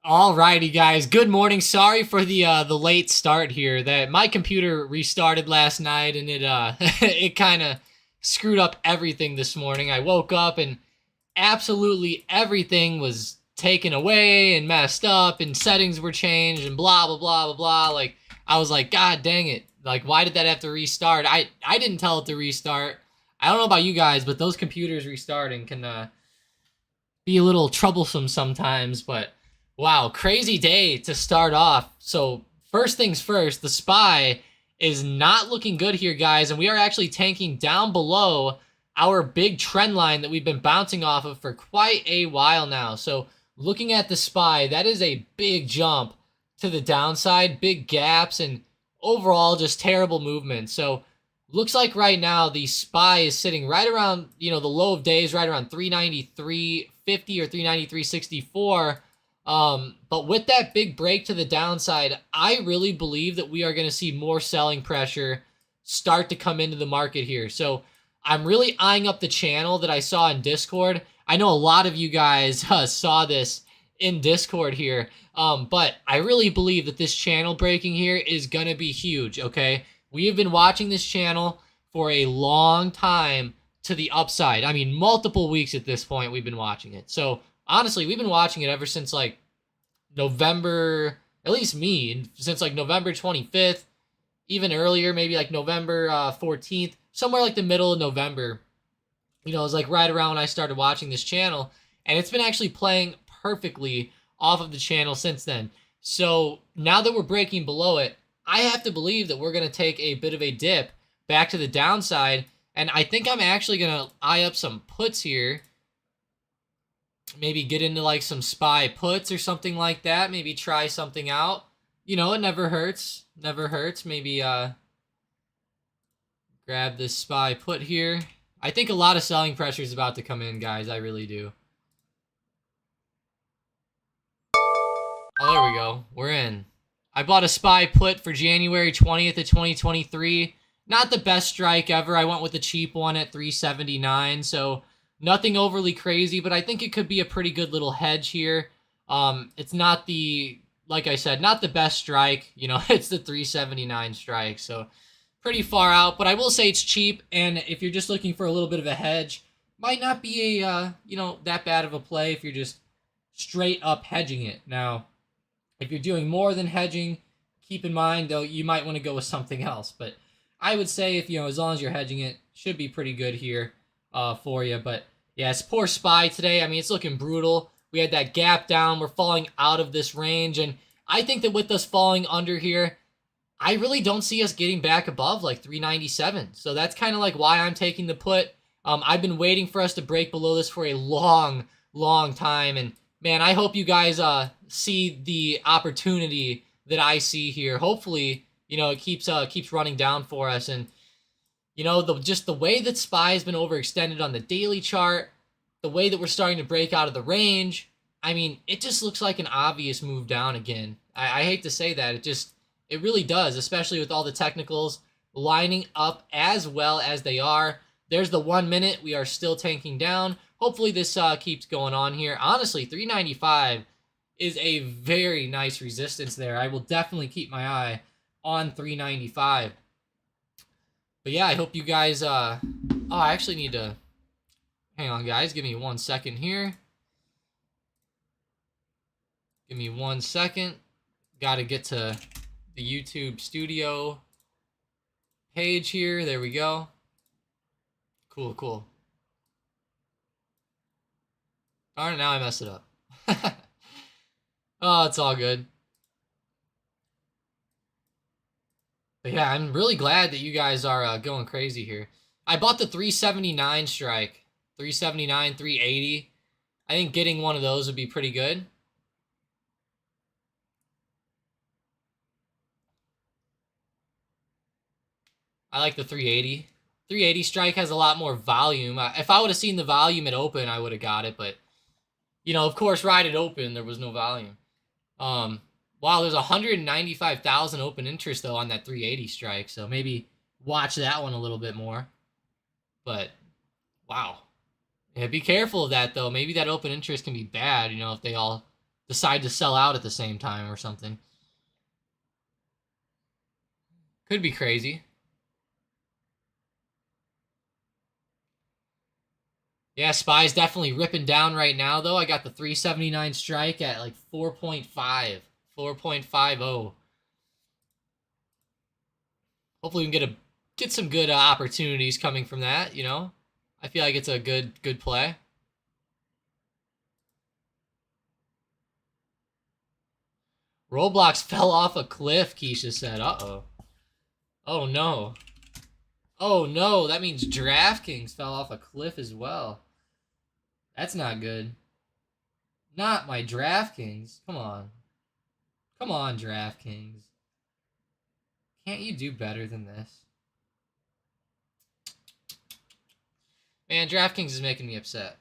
Alrighty, guys. Good morning. Sorry for the late start here. That my computer restarted last night and it it kind of screwed up everything this morning. I woke up and absolutely everything was taken away and messed up and settings were changed and blah blah blah blah blah. Like I was like, God dang it! Like why did that have to restart? I didn't tell it to restart. I don't know about you guys, but those computers restarting can be a little troublesome sometimes, but wow, crazy day to start off. So, first things first, the SPY is not looking good here, guys, and we are actually tanking down below our big trend line that we've been bouncing off of for quite a while now. So, looking at the SPY, that is a big jump to the downside, big gaps, and overall just terrible movement. So, looks like right now the SPY is sitting right around, the low of days, right around 393.50 or 393.64. But with that big break to the downside, I really believe that we are going to see more selling pressure start to come into the market here. So I'm really eyeing up the channel that I saw in Discord. I know a lot of you guys saw this in Discord here, but I really believe that this channel breaking here is going to be huge, okay? We have been watching this channel for a long time to the upside. I mean, multiple weeks at this point we've been watching it. So honestly, we've been watching it ever since like November, at least me, since like November 25th, even earlier, maybe like November 14th, somewhere like the middle of November. It was like right around when I started watching this channel, and it's been actually playing perfectly off of the channel since then. So now that we're breaking below it, I have to believe that we're going to take a bit of a dip back to the downside, and I think I'm actually going to eye up some puts here. Maybe get into like some SPY puts or something like that. Maybe try something out. It never hurts. Never hurts. Maybe grab this SPY put here. I think a lot of selling pressure is about to come in, guys. I really do. Oh, there we go. We're in. I bought a SPY put for January 20th of 2023. Not the best strike ever. I went with a cheap one at 379, so nothing overly crazy, but I think it could be a pretty good little hedge here. It's not like I said, not the best strike. It's the 379 strike, so pretty far out, but I will say it's cheap, and if you're just looking for a little bit of a hedge, might not be a, that bad of a play if you're just straight up hedging it. Now, if you're doing more than hedging, keep in mind, though, you might want to go with something else, but I would say if, as long as you're hedging it, should be pretty good here for you, but yeah, it's poor SPY today. I mean, it's looking brutal. We had that gap down. We're falling out of this range, and I think that with us falling under here, I really don't see us getting back above like 397. So that's kind of like why I'm taking the put. I've been waiting for us to break below this for a long, long time. And man, I hope you guys see the opportunity that I see here. Hopefully, it keeps running down for us. And just the way that SPY has been overextended on the daily chart, the way that we're starting to break out of the range, I mean, it just looks like an obvious move down again. I hate to say that. It really does, especially with all the technicals lining up as well as they are. There's the 1 minute. We are still tanking down. Hopefully this keeps going on here. Honestly, 395 is a very nice resistance there. I will definitely keep my eye on 395. But yeah, I hope you guys... I actually need to... Hang on, guys. Give me 1 second here. Give me 1 second. Got to get to the YouTube studio page here. There we go. Cool, cool. All right, now I messed it up. Oh, it's all good. But yeah, I'm really glad that you guys are going crazy here. I bought the 379 strike. 379, 380. I think getting one of those would be pretty good. I like the 380. 380 strike has a lot more volume. If I would have seen the volume at open, I would have got it. But, of course, right at open, there was no volume. Wow, there's 195,000 open interest, though, on that 380 strike. So maybe watch that one a little bit more. But, wow. Yeah, be careful of that, though. Maybe that open interest can be bad, if they all decide to sell out at the same time or something. Could be crazy. Yeah, SPY's definitely ripping down right now, though. I got the 379 strike at like 4.5. 4.50. Hopefully we can get some good opportunities coming from that, you know? I feel like it's a good play. Roblox fell off a cliff, Keisha said. Uh-oh. Oh, no. Oh, no. That means DraftKings fell off a cliff as well. That's not good. Not my DraftKings. Come on. Come on, DraftKings. Can't you do better than this? Man, DraftKings is making me upset.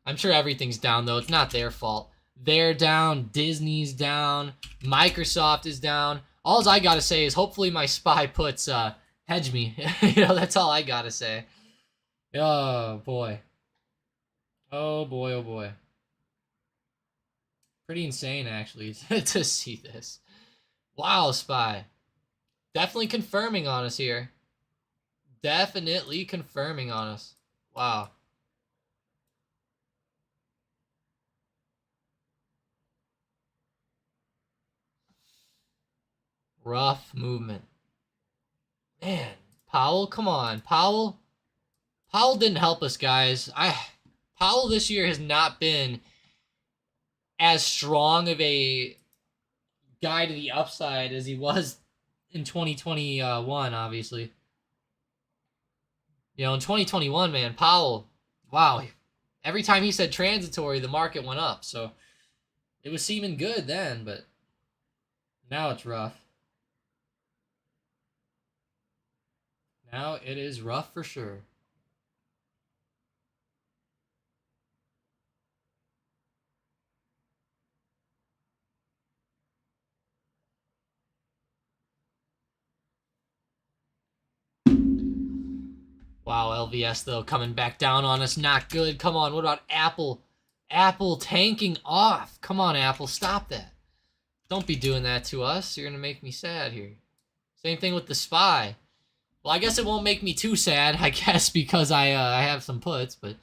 I'm sure everything's down, though. It's not their fault. They're down. Disney's down. Microsoft is down. All I gotta say is hopefully my SPY puts hedge me. You know, that's all I gotta say. Oh, boy. Oh, boy, oh, boy. Pretty insane, actually, to see this. Wow, SPY. Definitely confirming on us here. Definitely confirming on us. Wow. Rough movement. Man, Powell, come on. Powell didn't help us, guys. Powell this year has not been as strong of a guy to the upside as he was in 2021, obviously. You know, in 2021, man, Powell, wow. Every time he said transitory, the market went up. So it was seeming good then, but now it's rough. Now it is rough for sure. Wow, LVS though coming back down on us, not good. Come on, what about Apple? Apple tanking off. Come on, Apple, stop that. Don't be doing that to us. You're gonna make me sad here. Same thing with the SPY. Well, I guess it won't make me too sad, I guess, because I have some puts, but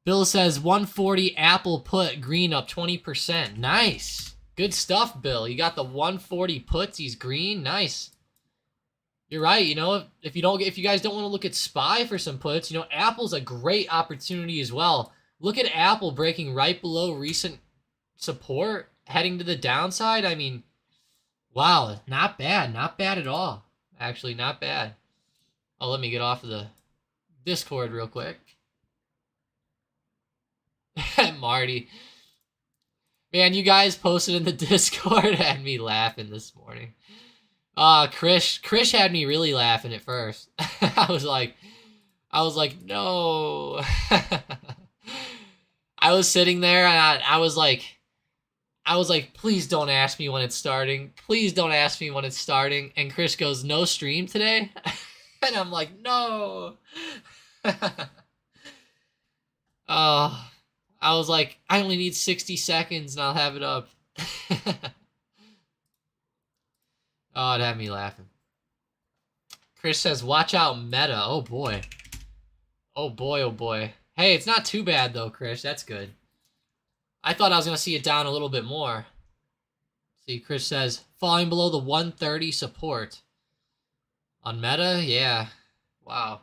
Bill says 140 Apple put, green up 20%. Nice. Good stuff, Bill. You got the 140 puts, he's green. Nice. You're right, you know, if you guys don't want to look at SPY for some puts, you know, Apple's a great opportunity as well. Look at Apple breaking right below recent support, heading to the downside. I mean, wow, not bad. Not bad at all. Actually, not bad. Oh, let me get off of the Discord real quick. Marty. Man, you guys posted in the Discord had me laughing this morning. Krish had me really laughing at first. I was like, no. I was sitting there and I was like, please don't ask me when it's starting. Please don't ask me when it's starting. And Chris goes, no stream today? And I'm like, no. Oh, I was like, I only need 60 seconds and I'll have it up. Oh, it had me laughing. Chris says, watch out, Meta. Oh, boy. Oh, boy, oh, boy. Hey, it's not too bad, though, Chris. That's good. I thought I was going to see it down a little bit more. See, Chris says, falling below the 130 support. On Meta? Yeah. Wow.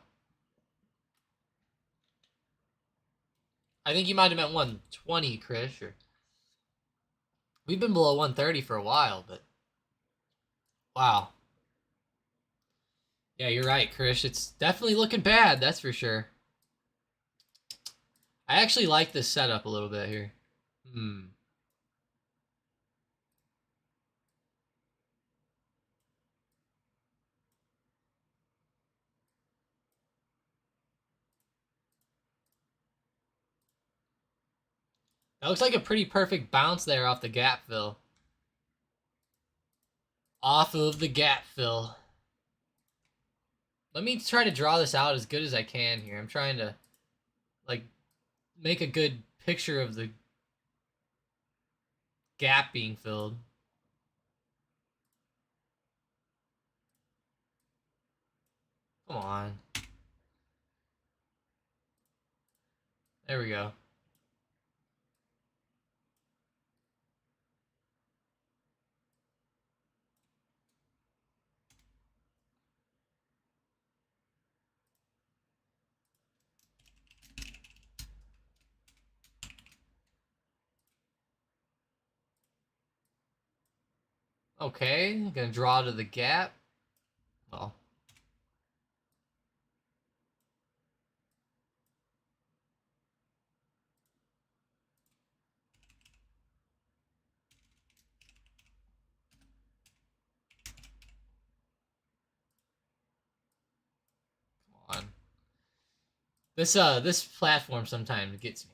I think you might have meant 120, Chris. Or... We've been below 130 for a while, but... Wow. Yeah, you're right, Chris. It's definitely looking bad, that's for sure. I actually like this setup a little bit here. That looks like a pretty perfect bounce there off the gap fill. Off of the gap fill. Let me try to draw this out as good as I can here. I'm trying to, like, make a good picture of the gap being filled. Come on. There we go. Okay, gonna draw to the gap. Well. Come on. This platform sometimes gets me.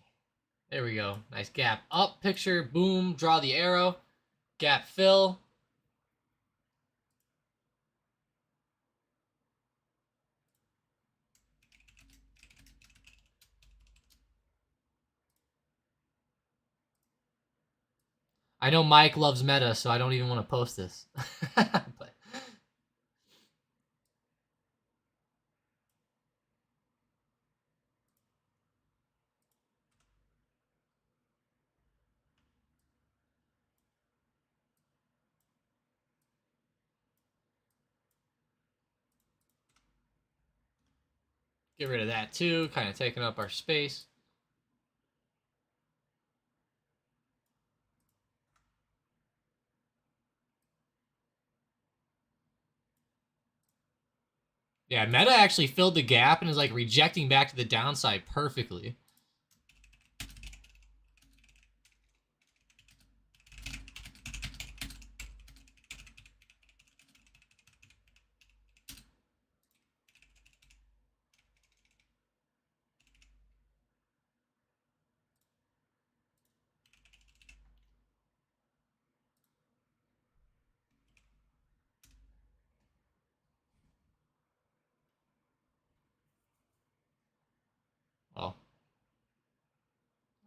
There we go. Nice gap up picture. Boom. Draw the arrow. Gap fill. I know Mike loves meta, so I don't even want to post this. But get rid of that too, kind of taking up our space. Yeah, meta actually filled the gap and is like rejecting back to the downside perfectly. Oh.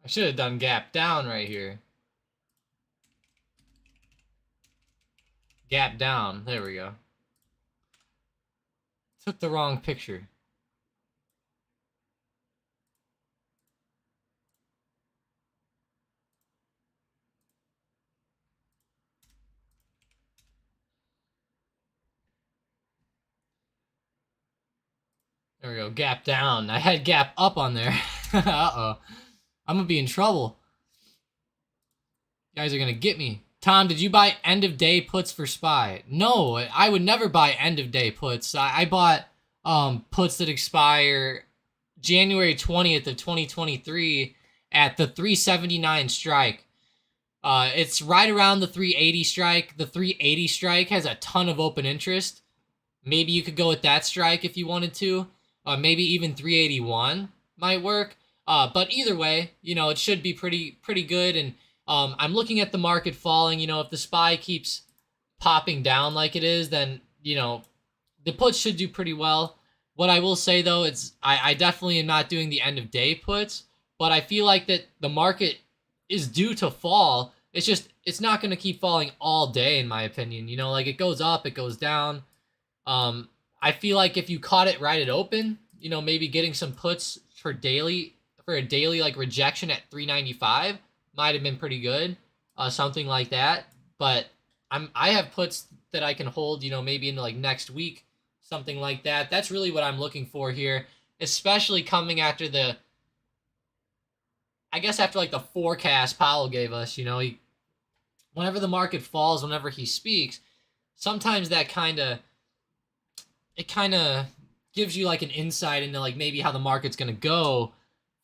I should have done gap down right here. Gap down. There we go. Took the wrong picture. There we go. Gap down. I had gap up on there. Uh-oh. I'm gonna be in trouble. You guys are gonna get me. Tom, did you buy end of day puts for SPY? No, I would never buy end of day puts. I bought puts that expire January 20th of 2023 at the 379 strike. It's right around the 380 strike. The 380 strike has a ton of open interest. Maybe you could go with that strike if you wanted to. Maybe even 381 might work. But either way, you know, it should be pretty good. And I'm looking at the market falling. You know, if the SPY keeps popping down like it is, then, you know, the puts should do pretty well. What I will say, though, it's I definitely am not doing the end of day puts, but I feel like that the market is due to fall. It's just, it's not going to keep falling all day, in my opinion. You know, like it goes up, it goes down. I feel like if you caught it right at open, you know, maybe getting some puts for a daily like rejection at 395 might have been pretty good, something like that. But I have puts that I can hold, you know, maybe into like next week, something like that. That's really what I'm looking for here, especially coming after the, I guess after like the forecast Powell gave us. You know, whenever the market falls, whenever he speaks, sometimes that kind of gives you like an insight into like maybe how the market's going to go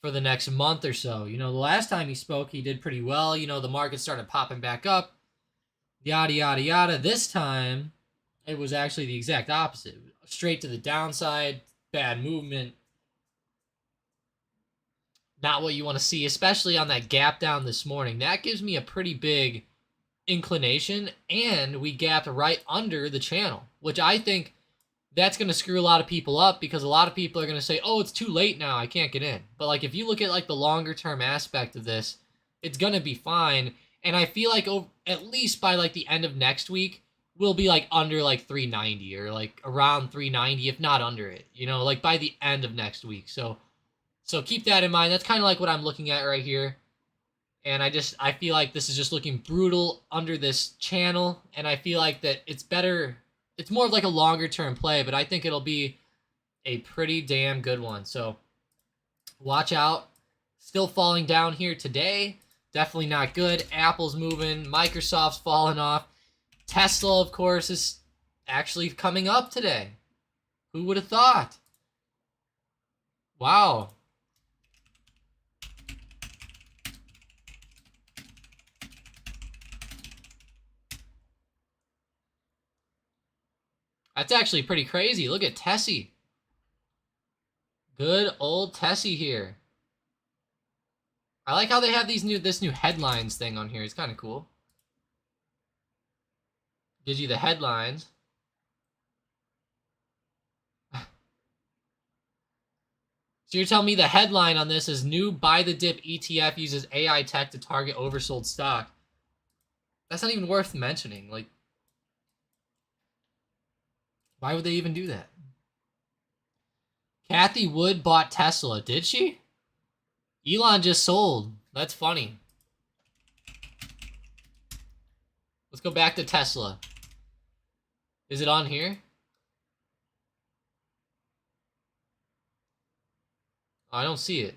for the next month or so. You know, the last time he spoke, he did pretty well. You know, the market started popping back up, yada, yada, yada. This time, it was actually the exact opposite. Straight to the downside, bad movement. Not what you want to see, especially on that gap down this morning. That gives me a pretty big inclination, and we gapped right under the channel, which I think that's going to screw a lot of people up because a lot of people are going to say, oh, it's too late now, I can't get in. But like if you look at like the longer term aspect of this, it's going to be fine. And I feel like at least by like the end of next week, we'll be like under like 390 or like around 390, if not under it, you know, like by the end of next week. So keep that in mind. That's kind of like what I'm looking at right here. And I feel like this is just looking brutal under this channel. And I feel like that it's better. It's more of like a longer term play, but I think it'll be a pretty damn good one. So watch out. Still falling down here today. Definitely not good. Apple's moving. Microsoft's falling off. Tesla, of course, is actually coming up today. Who would have thought? Wow. That's actually pretty crazy. Look at Tessie. Good old Tessie here. I like how they have this new headlines thing on here. It's kind of cool. Gives you the headlines. So you're telling me the headline on this is new buy the dip ETF uses AI tech to target oversold stock. That's not even worth mentioning. Like, why would they even do that? Cathie Wood bought Tesla. Did she? Elon just sold. That's funny. Let's go back to Tesla. Is it on here? Oh, I don't see it.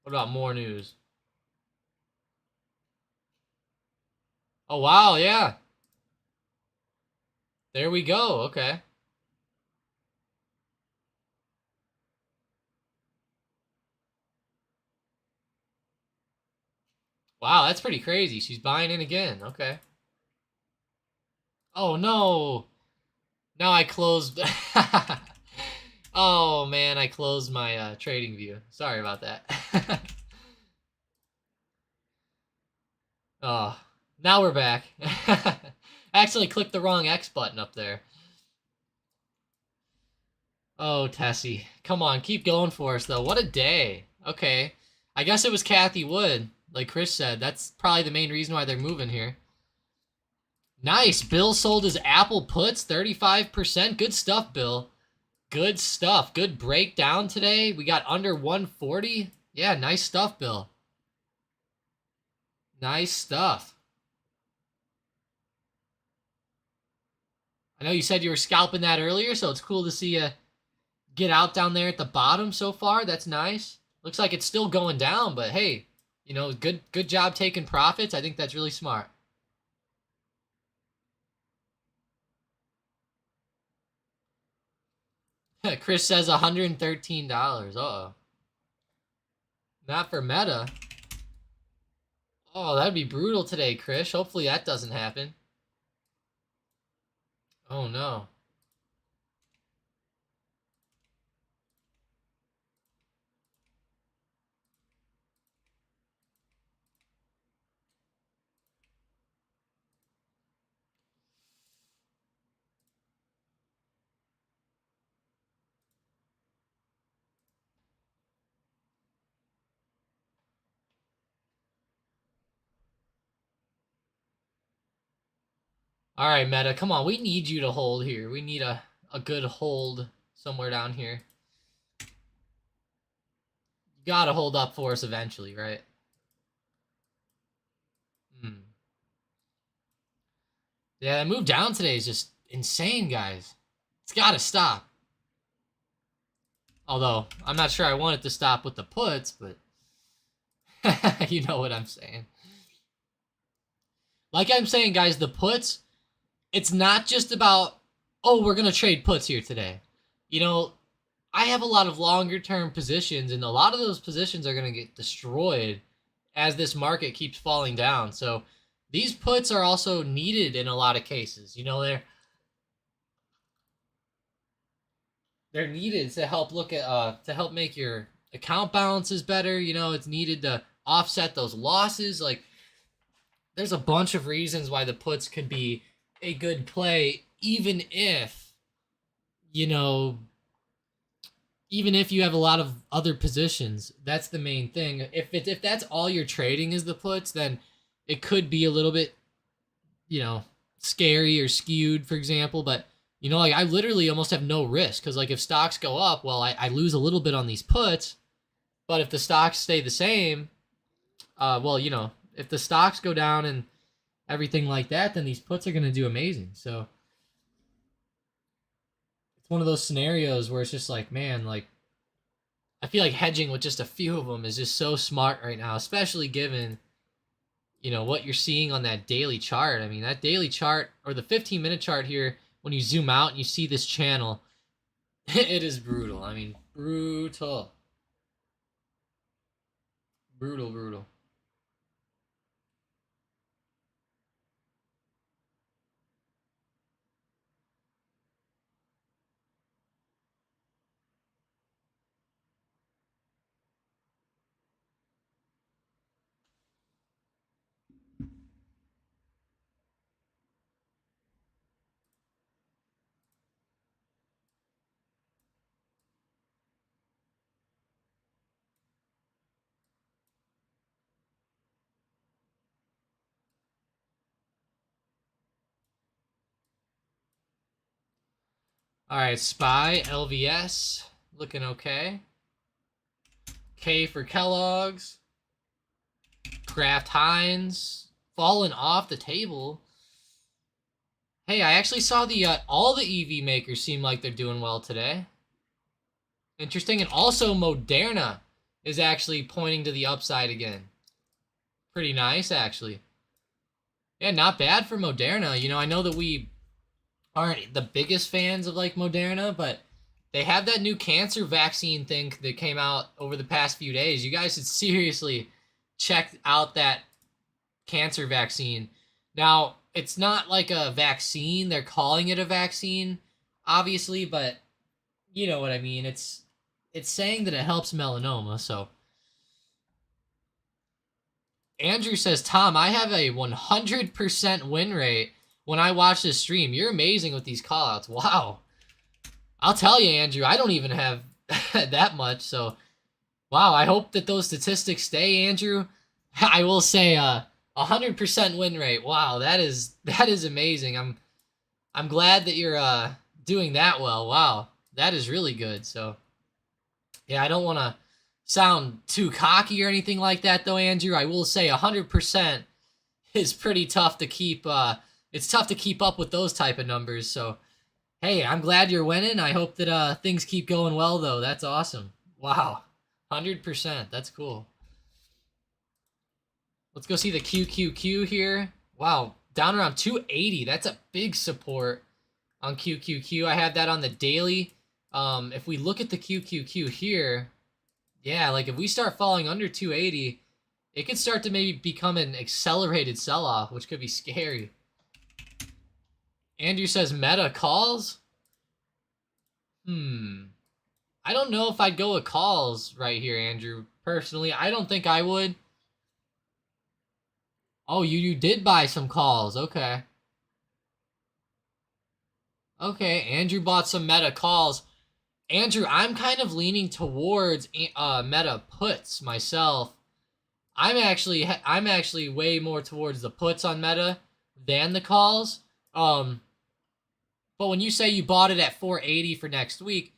What about more news? Oh, wow, yeah. There we go. Okay. Wow, that's pretty crazy. She's buying in again. Okay. Oh, no. Now I closed. Oh, man, I closed my trading view. Sorry about that. Oh, now we're back. I actually clicked the wrong X button up there. Oh, Tessie. Come on, keep going for us, though. What a day. Okay. I guess it was Cathie Wood, like Chris said. That's probably the main reason why they're moving here. Nice. Bill sold his Apple puts, 35%. Good stuff, Bill. Good stuff. Good breakdown today. We got under 140. Yeah, nice stuff, Bill. Nice stuff. I know you said you were scalping that earlier, so it's cool to see you get out down there at the bottom so far. That's nice. Looks like it's still going down, but hey, you know, good job taking profits. I think that's really smart. Chris says $113. Uh-oh. Not for Meta. Oh, that'd be brutal today, Chris. Hopefully that doesn't happen. Oh, no. All right, Meta, come on. We need you to hold here. We need a good hold somewhere down here. You gotta hold up for us eventually, right? Hmm. Yeah, that move down today is just insane, guys. It's gotta stop. Although, I'm not sure I want it to stop with the puts, but you know what I'm saying. Like I'm saying, guys, the puts, it's not just about, oh, we're going to trade puts here today. You know, I have a lot of longer term positions, and a lot of those positions are going to get destroyed as this market keeps falling down. So these puts are also needed in a lot of cases. You know, they're needed to help look at to help make your account balances better. You know, it's needed to offset those losses. Like there's a bunch of reasons why the puts could be a good play, even if, you know, even if you have a lot of other positions, that's the main thing. If that's all you're trading is the puts, then it could be a little bit, you know, scary or skewed, for example. But you know, like I literally almost have no risk because like if stocks go up, well, I lose a little bit on these puts. But if the stocks stay the same, well, you know, if the stocks go down and everything like that, then these puts are going to do amazing. So it's one of those scenarios where it's just like, man, like I feel like hedging with just a few of them is just so smart right now, especially given, you know, what you're seeing on that daily chart. I mean, that daily chart or the 15-minute chart here, when you zoom out and you see this channel, it is brutal. I mean, brutal. Brutal, brutal. All right, SPY, LVS, looking okay. K for Kellogg's. Kraft Heinz, falling off the table. Hey, I actually saw the all the EV makers seem like they're doing well today. Interesting, and also Moderna is actually pointing to the upside again. Pretty nice, actually. Yeah, not bad for Moderna. You know, I know that we aren't the biggest fans of like Moderna, but they have that new cancer vaccine thing that came out over the past few days. You guys should seriously check out that cancer vaccine. Now, it's not like a vaccine. They're calling it a vaccine, obviously, but you know what I mean. It's saying that it helps melanoma, so Andrew says, Tom, I have a 100% win rate when I watch this stream. You're amazing with these callouts. Wow. I'll tell you, Andrew, I don't even have that much. So, wow, I hope that those statistics stay, Andrew. I will say 100% win rate. Wow, that is amazing. I'm glad that you're doing that well. Wow, that is really good. So, yeah, I don't want to sound too cocky or anything like that, though, Andrew. I will say 100% is pretty tough to keep. It's tough to keep up with those type of numbers. So, hey, I'm glad you're winning. I hope that things keep going well, though. That's awesome. Wow, 100%. That's cool. Let's go see the QQQ here. Wow, down around 280. That's a big support on QQQ. I have that on the daily. If we look at the QQQ here, yeah, like if we start falling under 280, it could start to maybe become an accelerated sell-off, which could be scary. Andrew says Meta calls. I don't know if I'd go with calls right here, Andrew. Personally, I don't think I would. Oh, you did buy some calls. Okay. Okay, Andrew bought some Meta calls. Andrew, I'm kind of leaning towards Meta puts myself. I'm actually way more towards the puts on Meta than the calls. But when you say you bought it at 480 for next week,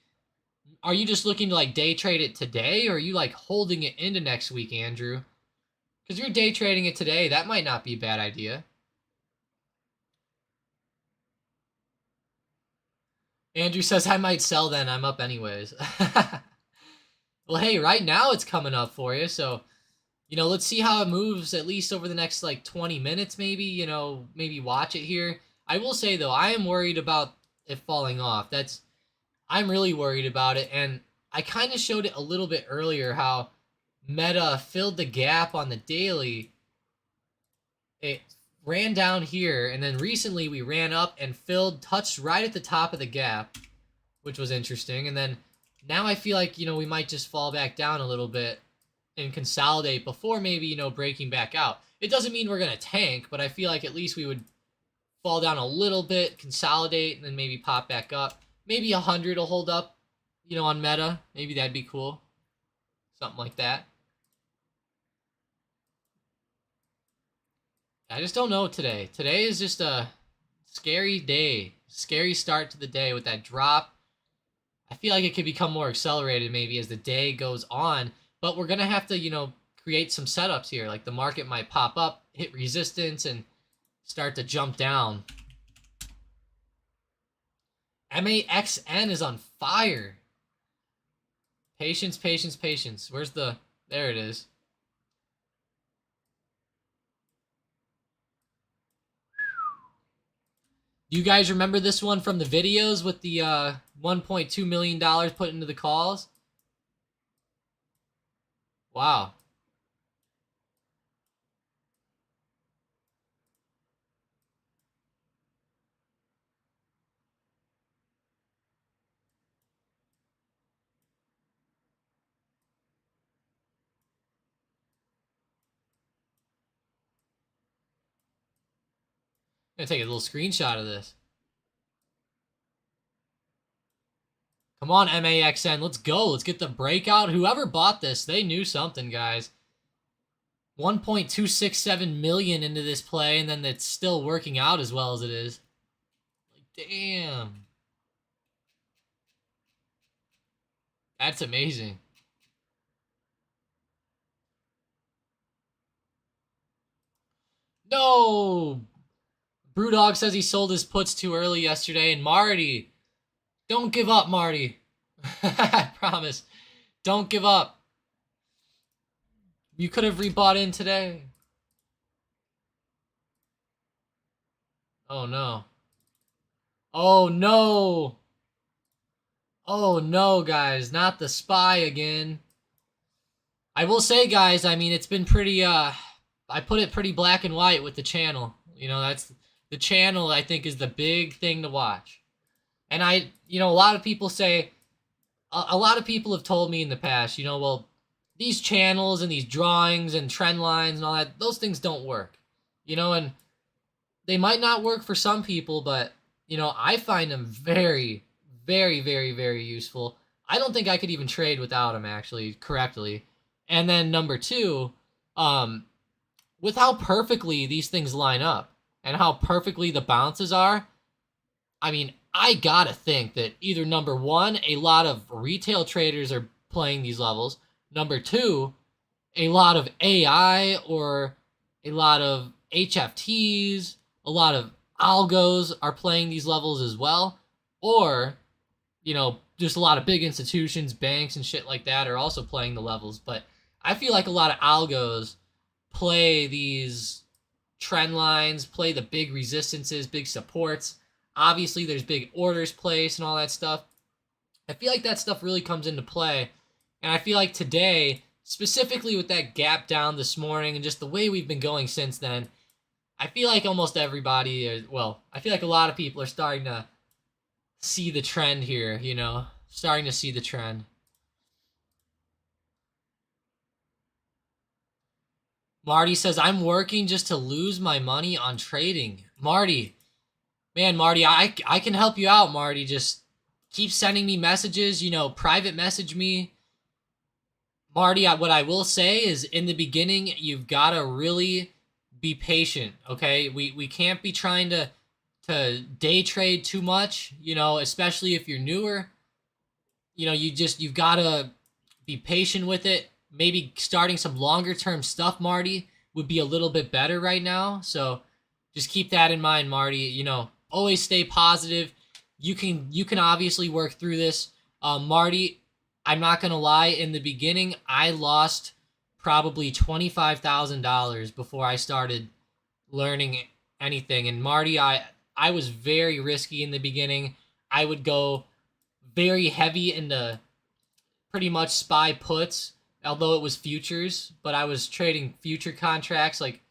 are you just looking to like day trade it today, or are you like holding it into next week, Andrew? Because you're day trading it today, that might not be a bad idea. Andrew says, I might sell then. I'm up anyways. Well, hey, right now it's coming up for you. So, you know, let's see how it moves at least over the next like 20 minutes, maybe, you know, maybe watch it here. I will say, though, I am worried about it falling off. I'm really worried about it. And I kind of showed it a little bit earlier how Meta filled the gap on the daily. It ran down here, and then recently we ran up and touched right at the top of the gap, which was interesting. And then now I feel like, you know, we might just fall back down a little bit and consolidate before maybe, you know, breaking back out. It doesn't mean we're going to tank, but I feel like at least we would fall down a little bit, consolidate, and then maybe pop back up. Maybe 100 will hold up, on meta. Maybe that'd be cool. Something like that. I just don't know today. Today is just a scary day. Scary start to the day with that drop. I feel like it could become more accelerated maybe as the day goes on, but we're going to have to, create some setups here. Like the market might pop up, hit resistance, and start to jump down. MAXN is on fire. Patience, patience, patience. Where's the... There it is. Do you guys remember this one from the videos with the $1.2 million put into the calls? Wow. I'm gonna take a little screenshot of this. Come on, MAXN. Let's go. Let's get the breakout. Whoever bought this, they knew something, guys. 1.267 million into this play, and then it's still working out as well as it is. Like, damn. That's amazing. No! Brewdog says he sold his puts too early yesterday, and Marty, don't give up, Marty. I promise. Don't give up. You could have rebought in today. Oh, no. Oh, no. Oh, no, guys. Not the SPY again. I will say, guys, I mean, it's been pretty, I put it pretty black and white with the channel. That's... The channel, I think, is the big thing to watch. And a lot of people say... A lot of people have told me in the past, well, these channels and these drawings and trend lines and all that, those things don't work. And they might not work for some people, but, I find them very, very, very, very useful. I don't think I could even trade without them, actually, correctly. And then number two, with how perfectly these things line up and how perfectly the bounces are, I mean, I gotta think that either number one, a lot of retail traders are playing these levels. Number two, a lot of AI or a lot of HFTs, a lot of algos are playing these levels as well. Or, just a lot of big institutions, banks, and shit like that are also playing the levels. But I feel like a lot of algos play these trend lines, play the big resistances, big supports. Obviously, there's big orders placed and all that stuff. I feel like that stuff really comes into play. And I feel like today, specifically with that gap down this morning and just the way we've been going since then, I feel like almost everybody, I feel like a lot of people are starting to see the trend here, starting to see the trend. Marty says, I'm working just to lose my money on trading. Marty, man, Marty, I can help you out, Marty. Just keep sending me messages, private message me. Marty, what I will say is in the beginning, you've got to really be patient, okay? We can't be trying to day trade too much, especially if you're newer. You've got to be patient with it. Maybe starting some longer term stuff, Marty, would be a little bit better right now. So just keep that in mind, Marty. Always stay positive. You can obviously work through this. Marty, I'm not gonna lie, in the beginning, I lost probably $25,000 before I started learning anything. And Marty, I was very risky in the beginning. I would go very heavy into pretty much SPY puts, although it was futures, but I was trading future contracts, like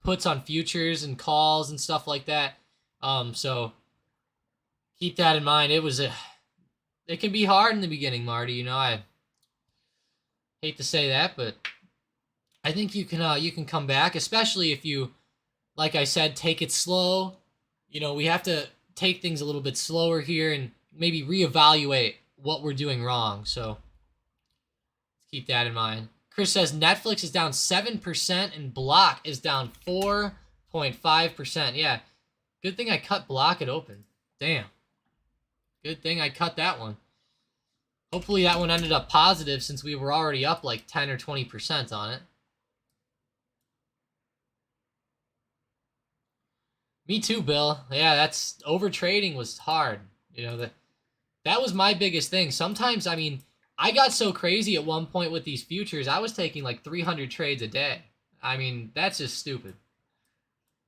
puts on futures and calls and stuff like that. So keep that in mind. It can be hard in the beginning, Marty. I hate to say that, but I think you can come back, especially if you, like I said, take it slow. we have to take things a little bit slower here and maybe reevaluate what we're doing wrong. So let's keep that in mind. Chris says Netflix is down 7% and Block is down 4.5%. Yeah, good thing I cut Block it open. Damn. Good thing I cut that one. Hopefully that one ended up positive since we were already up like 10 or 20% on it. Me too, Bill. Yeah, that's over trading was hard. That was my biggest thing. Sometimes, I mean, I got so crazy at one point with these futures, I was taking like 300 trades a day. I mean, that's just stupid.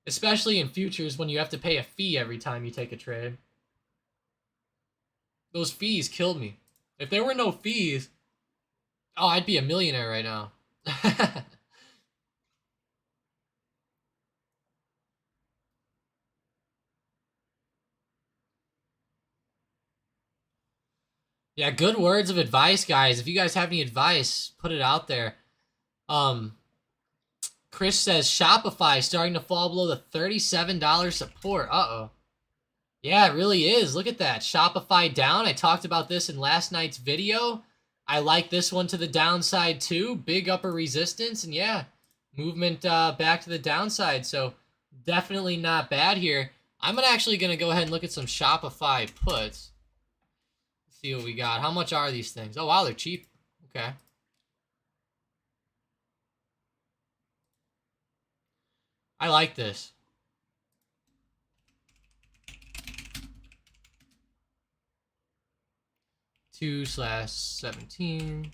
Especially in futures when you have to pay a fee every time you take a trade. Those fees killed me. If there were no fees, oh, I'd be a millionaire right now. Yeah, good words of advice, guys. If you guys have any advice, put it out there. Um, Chris says Shopify starting to fall below the $37 support. Uh-oh. Yeah, it really is. Look at that. Shopify down. I talked about this in last night's video. I like this one to the downside too. Big upper resistance. And yeah, movement back to the downside. So definitely not bad here. I'm actually going to go ahead and look at some Shopify puts. See what we got. How much are these things? Oh, wow, they're cheap. Okay. I like this. 2/17.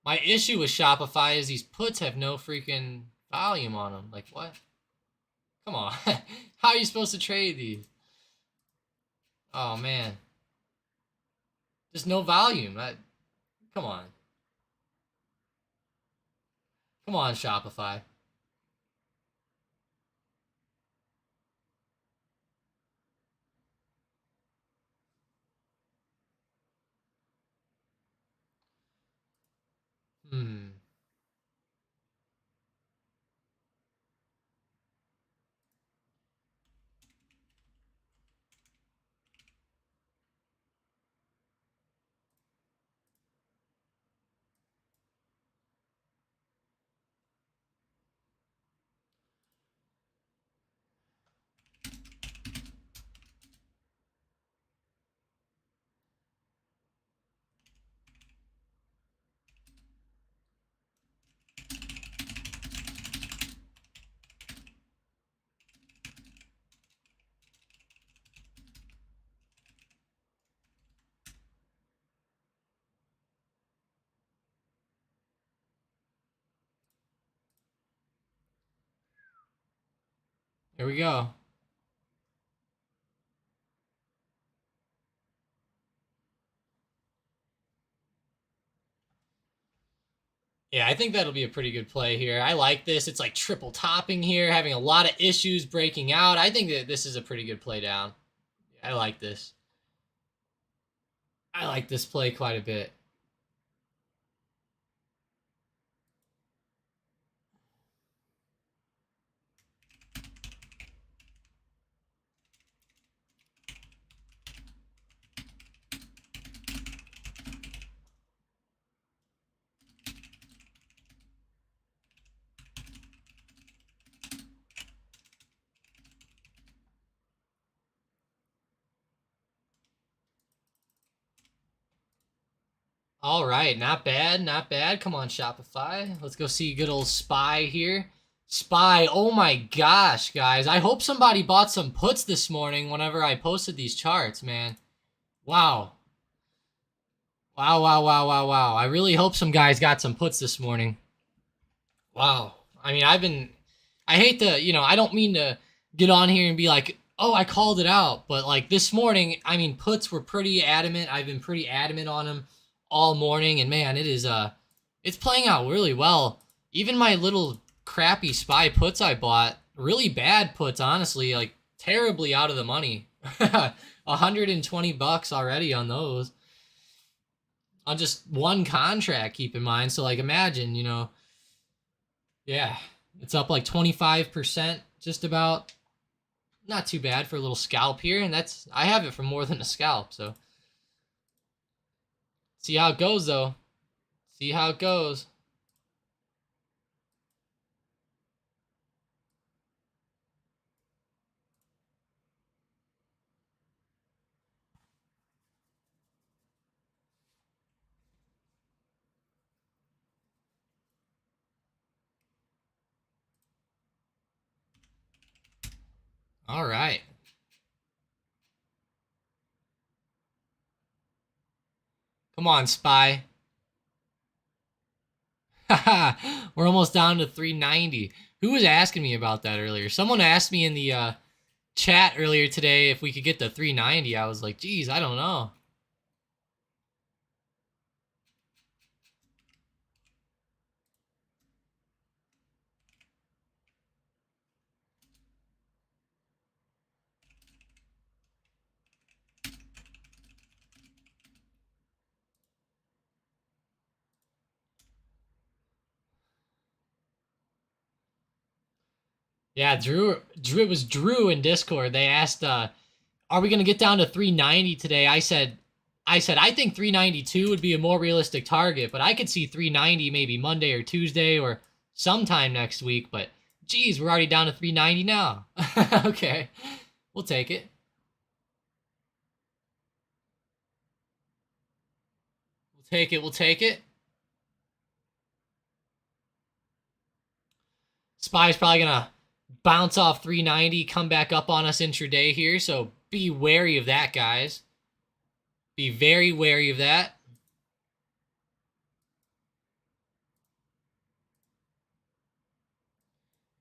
My issue with Shopify is these puts have no freaking volume on them. Like, what? Come on. How are you supposed to trade these? Oh, man. There's no volume. Come on. Come on, Shopify. Hmm. Here we go. Yeah, I think that'll be a pretty good play here. I like this. It's like triple topping here, having a lot of issues breaking out. I think that this is a pretty good play down. I like this. I like this play quite a bit. All right, not bad, not bad. Come on, Shopify. Let's go see good old SPY here. SPY, oh my gosh, guys. I hope somebody bought some puts this morning whenever I posted these charts, man. Wow. Wow, wow, wow, wow, wow. I really hope some guys got some puts this morning. Wow. I mean, I hate to, I don't mean to get on here and be like, oh, I called it out. But like this morning, I mean, puts were pretty adamant. I've been pretty adamant on them all morning. And man, it's playing out really well. Even my little crappy SPY puts I bought, really bad puts, honestly, like terribly out of the money. $120 already on those. On just one contract, keep in mind. So like imagine, Yeah, it's up like 25%, just about. Not too bad for a little scalp here, and that's I have it for more than a scalp, so see how it goes though. See how it goes. All right. Come on, Spy. We're almost down to 390. Who was asking me about that earlier? Someone asked me in the chat earlier today if we could get to 390. I was like, geez, I don't know. Yeah, Drew, it was Drew in Discord. They asked, are we gonna get down to 390 today? I said I think 392 would be a more realistic target, but I could see 390 maybe Monday or Tuesday or sometime next week. But geez, we're already down to 390 now. Okay, we'll take it. We'll take it. We'll take it. Spy's probably gonna bounce off 390, come back up on us intraday here. So be wary of that, guys. Be very wary of that.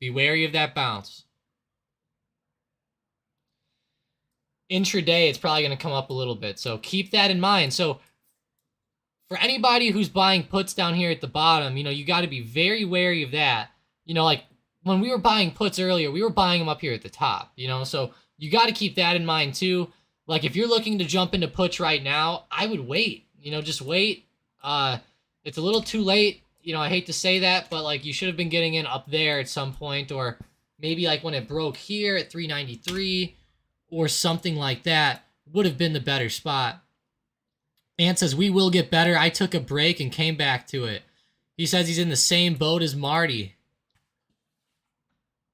Be wary of that bounce. Intraday, it's probably going to come up a little bit. So keep that in mind. So for anybody who's buying puts down here at the bottom, you got to be very wary of that. Like when we were buying puts earlier, we were buying them up here at the top, so you got to keep that in mind too. Like if you're looking to jump into puts right now, I would wait, just wait. It's a little too late. I hate to say that, but like you should have been getting in up there at some point, or maybe like when it broke here at 393 or something like that would have been the better spot. Ant says, we will get better. I took a break and came back to it. He says he's in the same boat as Marty.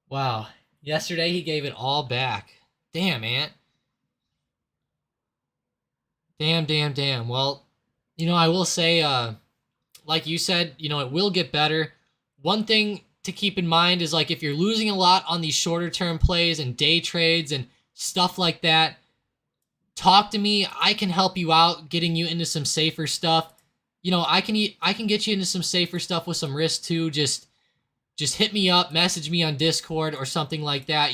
Wow. Yesterday he gave it all back. Damn, Ant. Damn, damn, damn. Well, I will say, like you said, it will get better. One thing to keep in mind is like if you're losing a lot on these shorter term plays and day trades and stuff like that, talk to me. I can help you out getting you into some safer stuff. I can get you into some safer stuff with some risk too. Just hit me up, message me on Discord or something like that.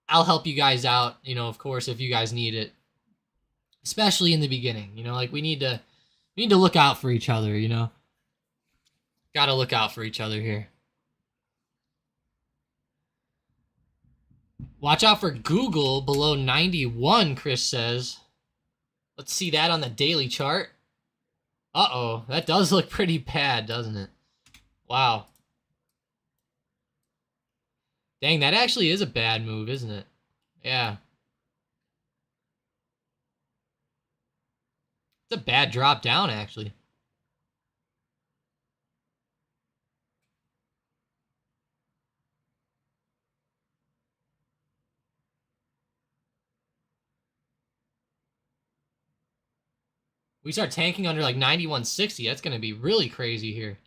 I'll help you guys out, of course if you guys need it. Especially in the beginning. Like we need to look out for each other. Got to look out for each other here. Watch out for Google below 91, Chris says. Let's see that on the daily chart. Uh-oh, that does look pretty bad, doesn't it? Wow. Dang, that actually is a bad move, isn't it? Yeah. It's a bad drop down, actually. We start tanking under like 91.60. That's going to be really crazy here.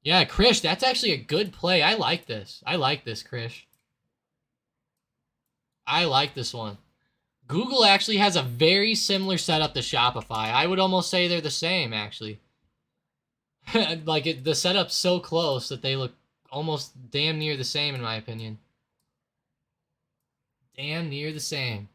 Yeah, Krish, that's actually a good play. I like this. I like this, Krish. I like this one. Google actually has a very similar setup to Shopify. I would almost say they're the same, actually. Like the setup's so close that they look almost damn near the same, in my opinion. Damn near the same.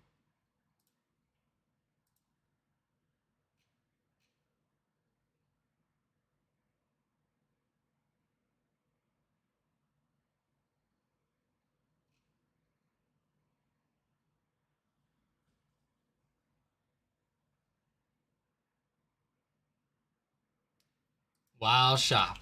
Wow, shop.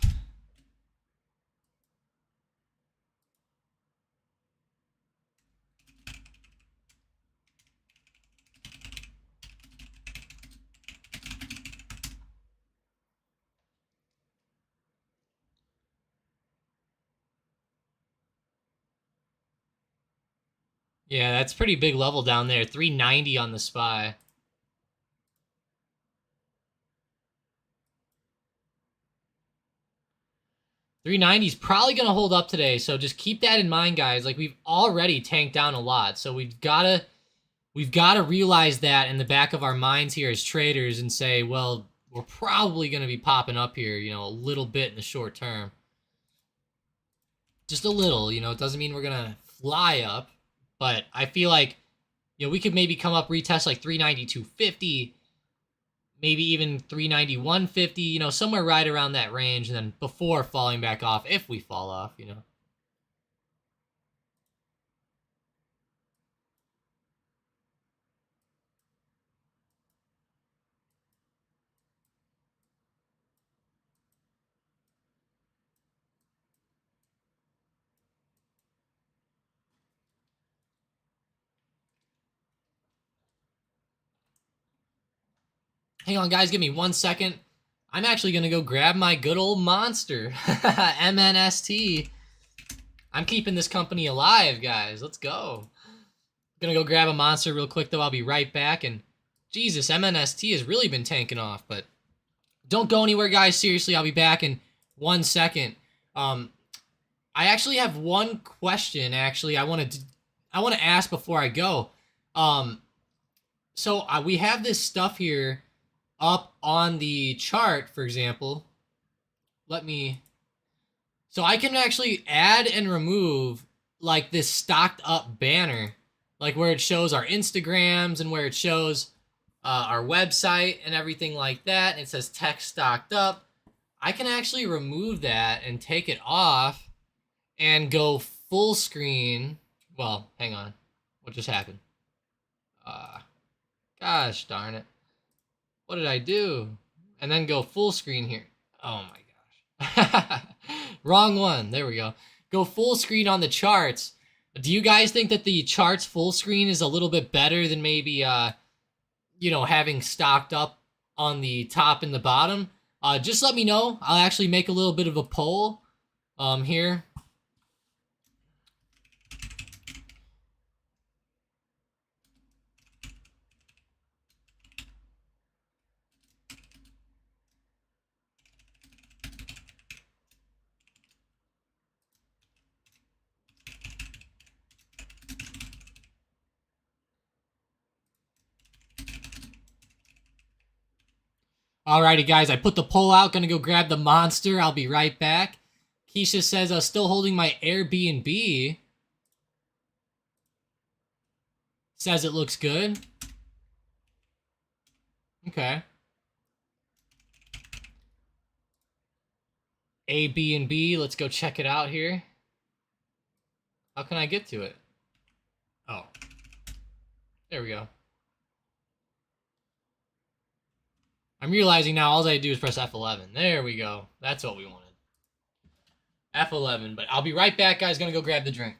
Yeah, that's pretty big level down there. 390 on the SPY. 390 is probably going to hold up today, so just keep that in mind, guys. Like, we've already tanked down a lot, so we've got to realize that in the back of our minds here as traders and say, well, we're probably going to be popping up here, a little bit in the short term. Just a little, it doesn't mean we're going to fly up, but I feel like, we could maybe come up, retest like 392.50, maybe even 391.50, somewhere right around that range, and then before falling back off, if we fall off. Hang on, guys, give me 1 second. I'm actually going to go grab my good old monster, MNST. I'm keeping this company alive, guys. Let's go. Gonna go grab a monster real quick, though. I'll be right back. And Jesus, MNST has really been tanking off, but don't go anywhere, guys. Seriously, I'll be back in 1 second. I actually have one question. Actually, I want to ask before I go. So we have this stuff here up on the chart, for example. So I can actually add and remove like this stocked up banner, like where it shows our Instagrams and where it shows our website and everything like that. And it says text stocked up. I can actually remove that and take it off and go full screen. Well, hang on. What just happened? Gosh darn it. What did I do? And then go full screen here. Oh my gosh. Wrong one. There we go. Go full screen on the charts. Do you guys think that the charts full screen is a little bit better than maybe having stocked up on the top and the bottom? Just let me know. I'll actually make a little bit of a poll here. Alrighty, guys, I put the poll out. Gonna go grab the monster. I'll be right back. Keisha says, still holding my Airbnb. Says it looks good. Okay. A, B, and B. Let's go check it out here. How can I get to it? Oh. There we go. I'm realizing now all I do is press F11. There we go. That's what we wanted. F11. But I'll be right back, guys. Gonna go grab the drink.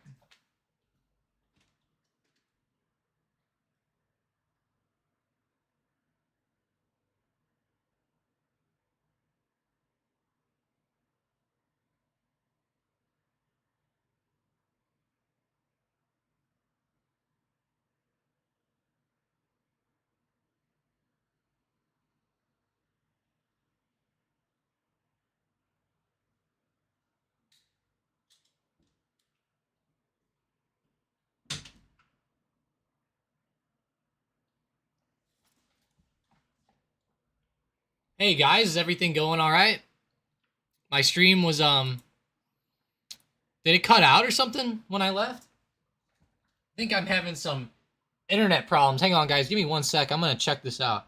Hey, guys. Is everything going all right? My stream was, did it cut out or something when I left? I think I'm having some internet problems. Hang on, guys. Give me 1 sec. I'm gonna check this out.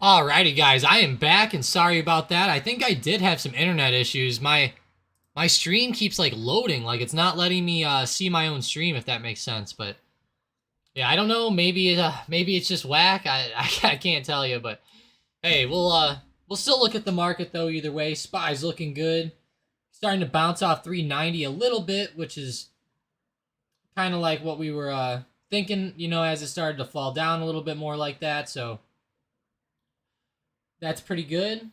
Alrighty, guys, I am back, and sorry about that. I think I did have some internet issues. My stream keeps like loading, like it's not letting me see my own stream, if that makes sense. But yeah, I don't know. Maybe it's just whack. I can't tell you, but hey, we'll still look at the market though. Either way, SPY's looking good, starting to bounce off 390 a little bit, which is kind of like what we were thinking. You know, as it started to fall down a little bit more like that. So that's pretty good.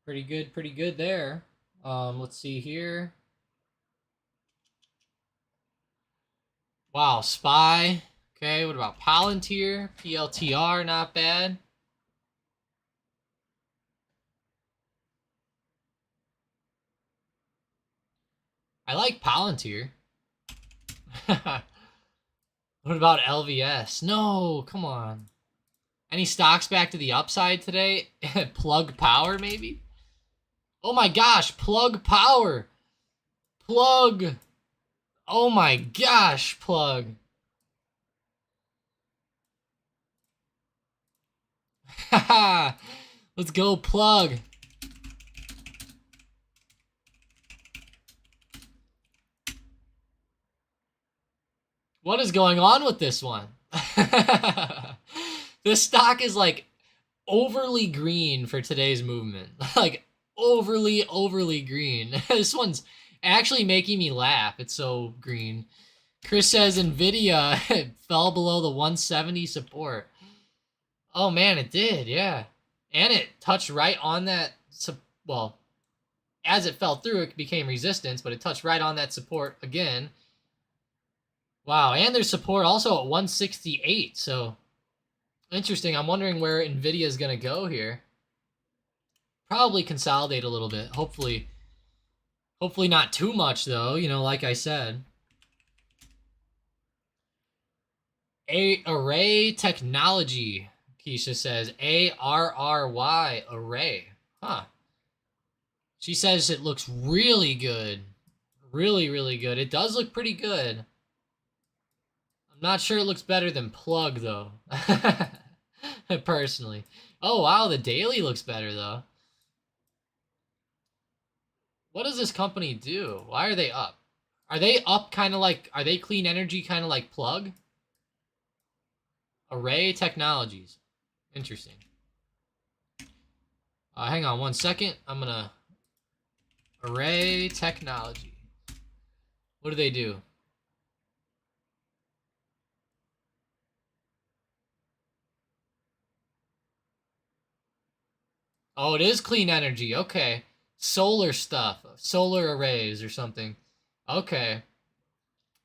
Pretty good there. Let's see here. Wow, SPY. Okay, what about Palantir? PLTR, not bad. I like Palantir. What about LVS? No, come on. Any stocks back to the upside today? Plug Power, maybe? Oh my gosh, Plug Power. Plug. Oh my gosh, Plug. Haha. Let's go, Plug. What is going on with this one? This stock is like overly green for today's movement. Like overly green. This one's actually making me laugh. It's so green. Chris says Nvidia fell below the 170 support. Oh man, it did, yeah. And it touched right on that, well, as it fell through, it became resistance, but it touched right on that support again. Wow, and there's support also at 168, so interesting. I'm wondering where Nvidia is going to go here. Probably consolidate a little bit. Hopefully not too much though, you know, like I said. Array Technology, Keisha says. ARRY, Array. Huh. She says it looks really good. Really good. It does look pretty good. I'm not sure it looks better than Plug, though. Personally. Oh, wow, the daily looks better, though. What does this company do? Why are they up? Are they up kind of like... Are they clean energy kind of like Plug? Array Technologies. Interesting. Hang on one second. I'm gonna... Array Technology. What do they do? Oh, it is clean energy. Okay. Solar stuff. Solar arrays or something. Okay.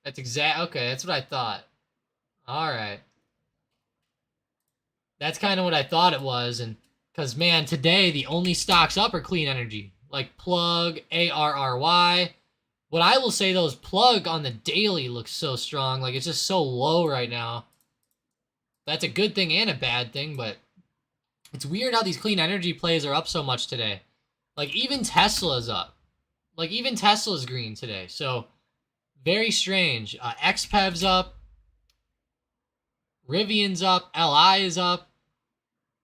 Okay, that's what I thought. Alright. That's kind of what I thought it was, and because man, today the only stocks up are clean energy. Like Plug, ARRY. What I will say though is Plug on the daily looks so strong. Like it's just so low right now. That's a good thing and a bad thing, but it's weird how these clean energy plays are up so much today. Like even Tesla's up. Like even Tesla's green today. So very strange. XPEV's up. Rivian's up. LI is up.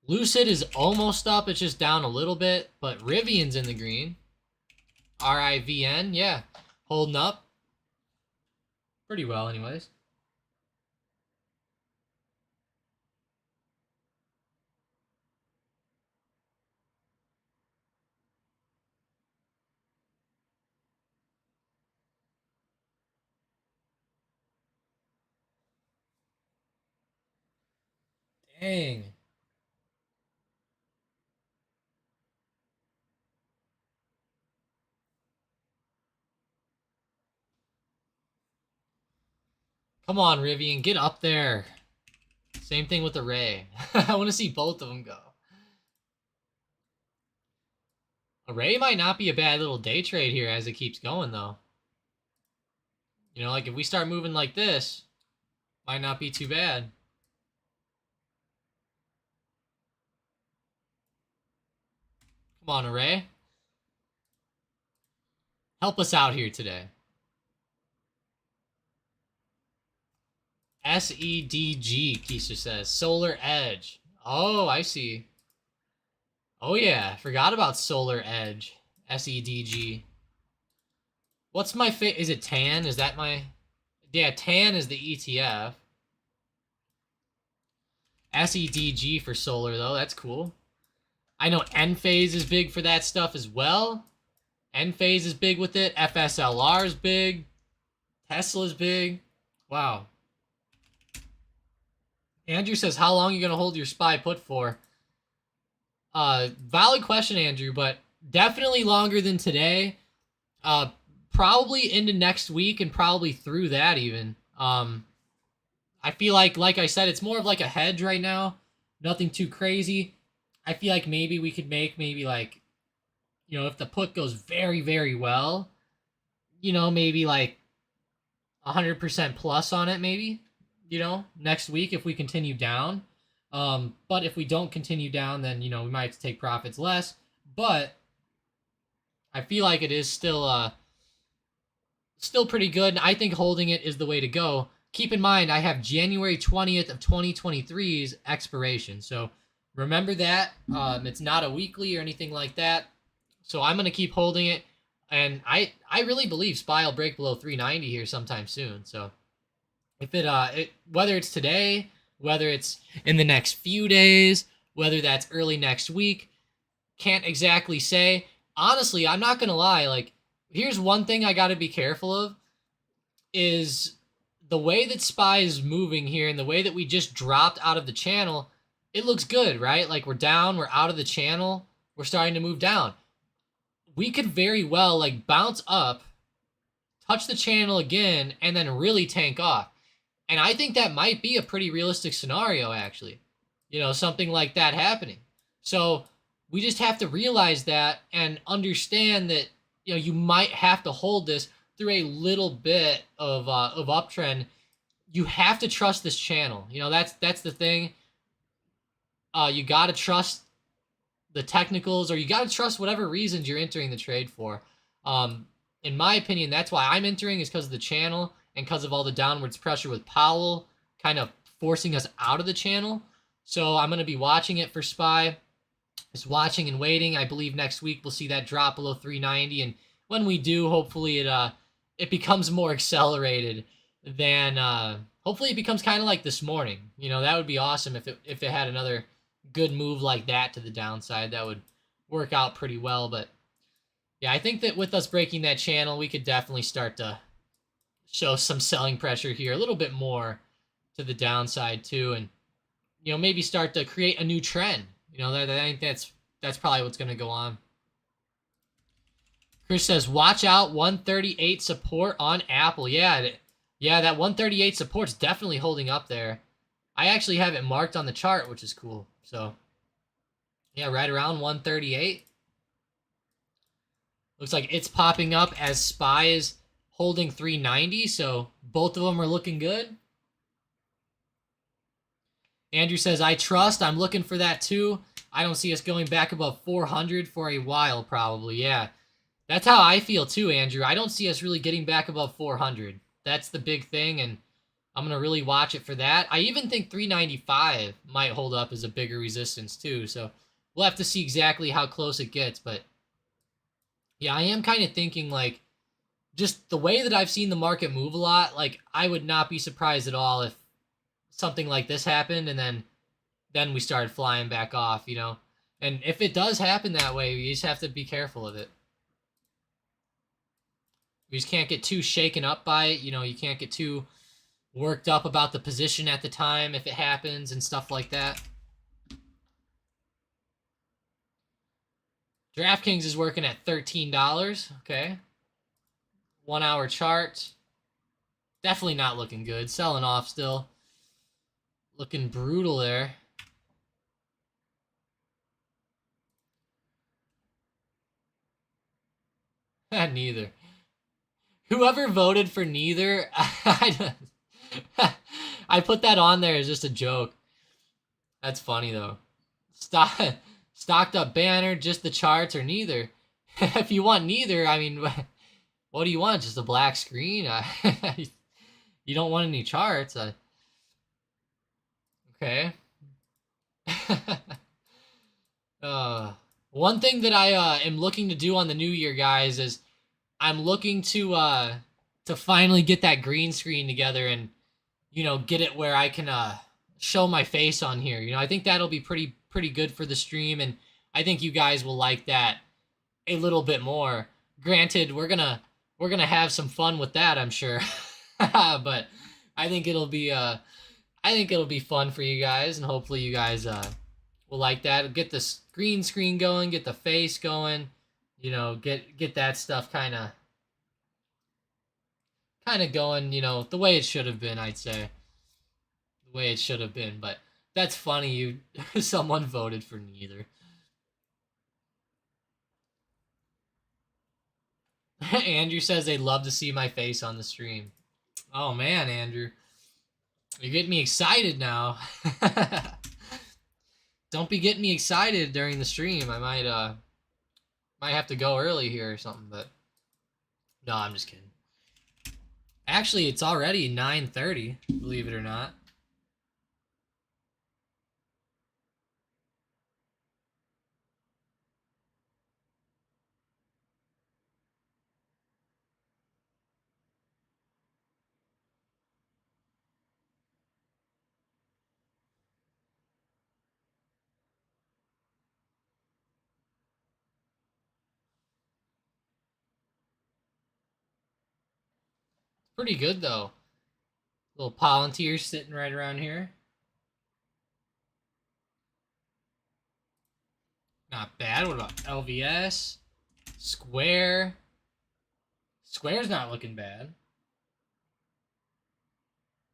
Lucid is almost up. It's just down a little bit. But Rivian's in the green. RIVN, yeah. Holding up. Pretty well, anyways. Dang. Come on, Rivian, get up there. Same thing with Array. I want to see both of them go. Array might not be a bad little day trade here as it keeps going, though. You know, like if we start moving like this, might not be too bad. Come on, Array. Help us out here today. SEDG, Keisha says. Solar Edge. Oh, I see. Oh, yeah. Forgot about Solar Edge. SEDG. What's my is it TAN? Is that my... Yeah, TAN is the ETF. SEDG for solar, though. That's cool. I know Enphase is big for that stuff as well. Enphase is big with it. FSLR is big. Tesla's big. Wow. Andrew says, how long are you going to hold your SPY put for? Valid question, Andrew, but definitely longer than today. Probably into next week and probably through that even. I feel like I said, it's more of like a hedge right now. Nothing too crazy. I feel like maybe we could make maybe like, you know, if the put goes very, very well, you know, maybe like 100% plus on it maybe, you know, next week if we continue down. But if we don't continue down, then, you know, we might have to take profits less. But I feel like it is still pretty good. And I think holding it is the way to go. Keep in mind, I have January 20th of 2023's expiration. So remember that. It's not a weekly or anything like that. So I'm going to keep holding it. And I really believe SPY will break below 390 here sometime soon. So if whether it's today, whether it's in the next few days, whether that's early next week, can't exactly say. Honestly, I'm not going to lie. Like, here's one thing I got to be careful of is the way that SPY is moving here and the way that we just dropped out of the channel. It looks good, right? Like, we're down, we're out of the channel, we're starting to move down. We could very well like bounce up, touch the channel again, and then really tank off. And I think that might be a pretty realistic scenario, actually. You know, something like that happening. So we just have to realize that and understand that, you know, you might have to hold this through a little bit of uptrend. You have to trust this channel. You know, that's the thing. You got to trust the technicals, or you got to trust whatever reasons you're entering the trade for. In my opinion, that's why I'm entering, is because of the channel and because of all the downwards pressure with Powell kind of forcing us out of the channel. So I'm going to be watching it for SPY. Just watching and waiting. I believe next week we'll see that drop below 390, and when we do, hopefully it becomes more accelerated than hopefully it becomes kind of like this morning. You know, that would be awesome if it had another good move like that to the downside. That would work out pretty well. But yeah, I think that with us breaking that channel, we could definitely start to show some selling pressure here, a little bit more to the downside too, and, you know, maybe start to create a new trend. You know, I think that's probably what's going to go on. Chris says, watch out, 138 support on Apple. Yeah, that 138 support's definitely holding up there. I actually have it marked on the chart, which is cool. So, yeah, right around 138. Looks like it's popping up as SPY is holding 390, so both of them are looking good. Andrew says, I trust. I'm looking for that too. I don't see us going back above 400 for a while, probably. Yeah, that's how I feel too, Andrew. I don't see us really getting back above 400. That's the big thing, and I'm going to really watch it for that. I even think 395 might hold up as a bigger resistance too, so we'll have to see exactly how close it gets. But yeah, I am kind of thinking, like, just the way that I've seen the market move a lot, like, I would not be surprised at all if something like this happened and then we started flying back off, you know. And if it does happen that way, you just have to be careful of it. You just can't get too shaken up by it. You know, you can't get too worked up about the position at the time if it happens and stuff like that. DraftKings is working at $13. Okay. 1 hour chart. Definitely not looking good. Selling off still. Looking brutal there. Neither. Whoever voted for neither, I put that on there as just a joke. That's funny though. Stocked up banner, just the charts, or neither. If you want neither, I mean, what do you want? Just a black screen? You don't want any charts? Okay. uh, One thing that I am looking to do on the new year, guys, is I'm looking to finally get that green screen together and get it where I can show my face on here. I think that'll be pretty good for the stream, and I think you guys will like that a little bit more. Granted, we're gonna have some fun with that, I'm sure. But I think it'll be fun for you guys, and hopefully you guys will like that. Get the green screen going, get the face going, get that stuff kind of going, the way it should have been, I'd say. The way it should have been, but that's funny you someone voted for neither. Andrew says they'd love to see my face on the stream. Oh man, Andrew. You're getting me excited now. Don't be getting me excited during the stream. I might have to go early here or something, but no, I'm just kidding. Actually, it's already 9:30, believe it or not. Pretty good though. Little Palantir sitting right around here. Not bad. What about LVS? Square. Square's not looking bad.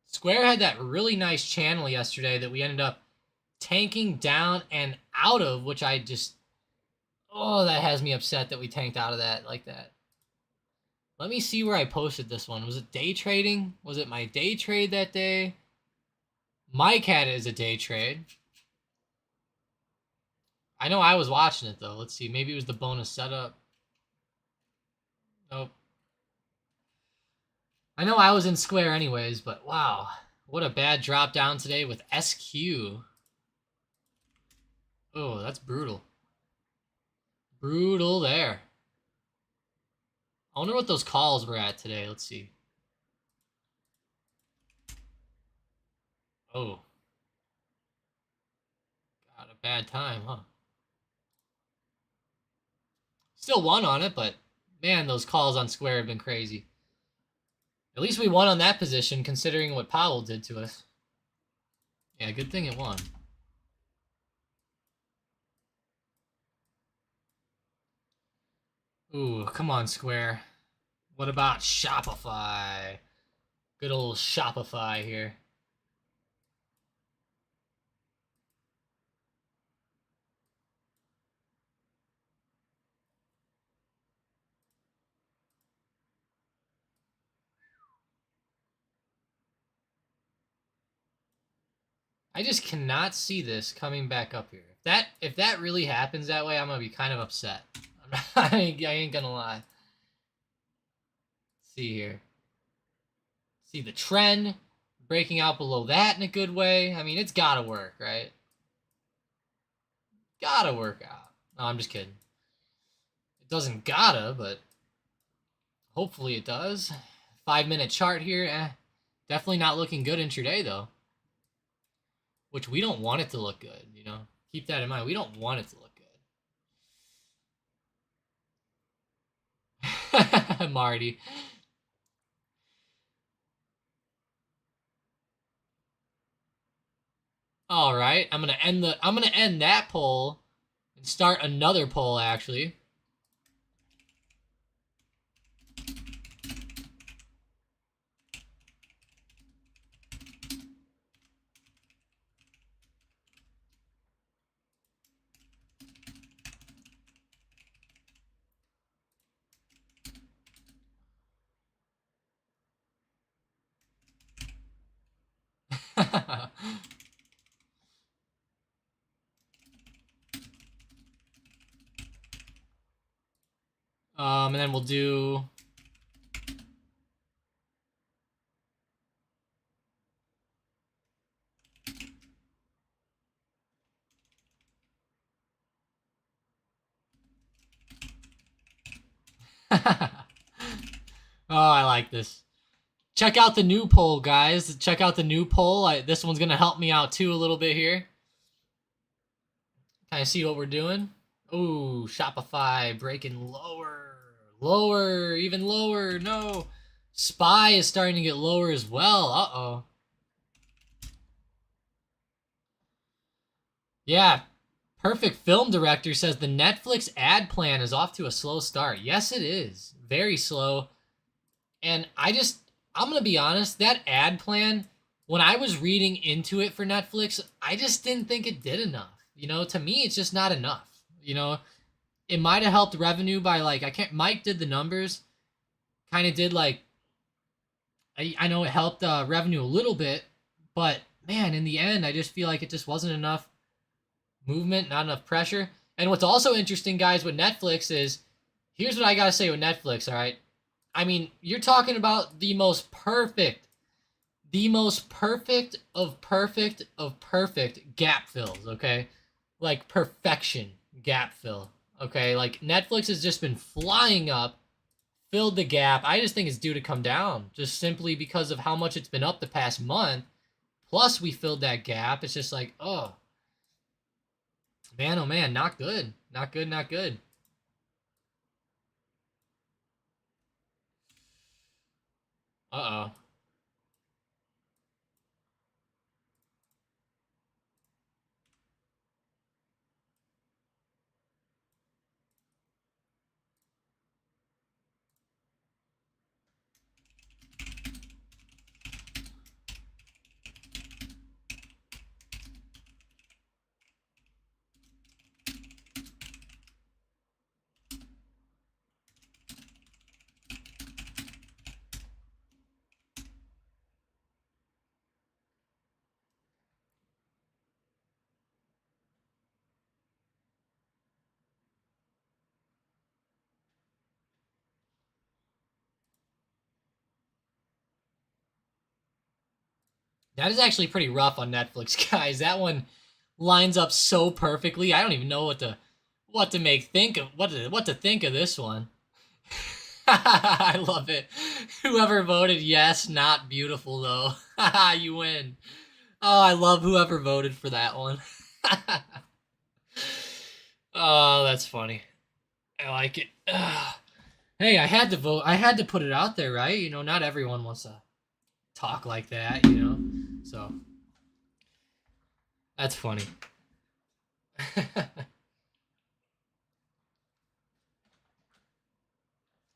Square had that really nice channel yesterday that we ended up tanking down and out of, which I just... Oh, that has me upset that we tanked out of that like that. Let me see where I posted this one. Was it day trading? Was it my day trade that day? Mike had it as a day trade. I know I was watching it, though. Let's see. Maybe it was the bonus setup. Nope. I know I was in Square anyways, but wow. What a bad drop down today with SQ. Oh, that's brutal. Brutal there. I wonder what those calls were at today. Let's see. Oh. Got a bad time, huh? Still won on it, but man, those calls on Square have been crazy. At least we won on that position, considering what Powell did to us. Yeah, good thing it won. Ooh, come on, Square. What about Shopify? Good old Shopify here. I just cannot see this coming back up here. If that really happens that way, I'm gonna be kind of upset. I ain't gonna lie. Let's see here. See the trend breaking out below that in a good way. I mean, it's gotta work, right? Gotta work out. No, I'm just kidding. It doesn't gotta, but hopefully it does. 5-minute chart here. Definitely not looking good intraday though. Which we don't want it to look good, Keep that in mind. We don't want it to look good. Marty. All right, I'm gonna end that poll and start another poll actually. And then we'll do Oh, I like this. Check out the new poll, guys. Check out the new poll. This one's going to help me out too a little bit here. Kind of see what we're doing. Ooh, Shopify breaking lower. Lower, even lower. No. SPY is starting to get lower as well. Uh-oh. Yeah. Perfect Film Director says the Netflix ad plan is off to a slow start. Yes, it is. Very slow. And I'm going to be honest, that ad plan, when I was reading into it for Netflix, I just didn't think it did enough. You know, to me, it's just not enough. You know, it might have helped revenue by Mike did the numbers, kind of did I know it helped revenue a little bit, but man, in the end, I just feel like it just wasn't enough movement, not enough pressure. And what's also interesting, guys, with Netflix is, here's what I got to say with Netflix, all right? I mean, you're talking about the most perfect of perfect gap fills, okay? Like perfection gap fill, okay? Like Netflix has just been flying up, filled the gap. I just think it's due to come down just simply because of how much it's been up the past month. Plus, we filled that gap. It's just like, oh man, not good. Not good, not good. Uh-oh. That is actually pretty rough on Netflix, guys. That one lines up so perfectly. I don't even know what to think of this one. I love it. Whoever voted yes, not beautiful though. You win. Oh, I love whoever voted for that one. Oh, that's funny. I like it. Hey, I had to vote. I had to put it out there, right? You know, not everyone wants to talk like that, you know? So, that's funny.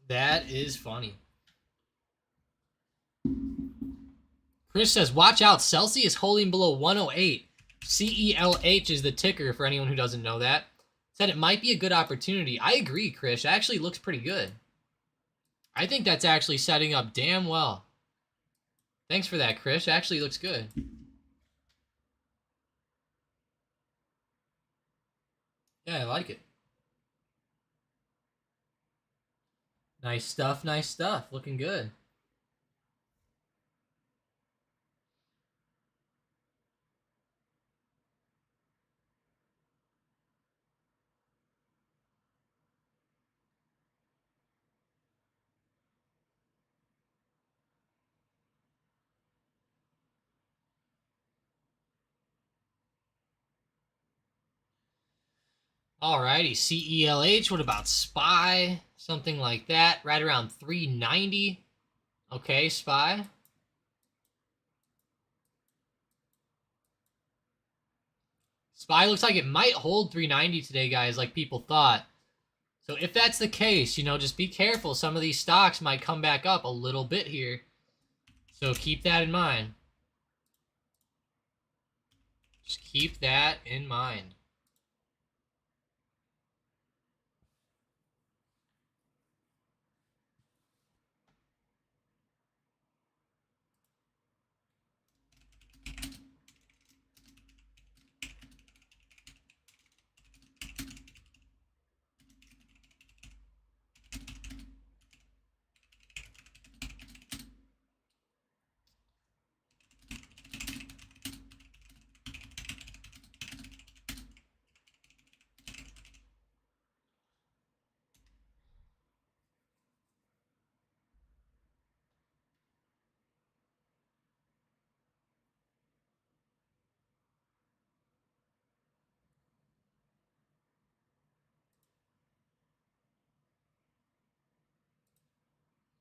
That is funny. Chris says, watch out. Celsius is holding below 108. CELH is the ticker for anyone who doesn't know that. Said it might be a good opportunity. I agree, Chris. It actually looks pretty good. I think that's actually setting up damn well. Thanks for that, Chris. It actually looks good. Yeah, I like it. Nice stuff, nice stuff. Looking good. Alrighty, CELH. What about SPY? Something like that. Right around 390. Okay, SPY. SPY looks like it might hold 390 today, guys, like people thought. So if that's the case, you know, just be careful. Some of these stocks might come back up a little bit here. So keep that in mind. Just keep that in mind.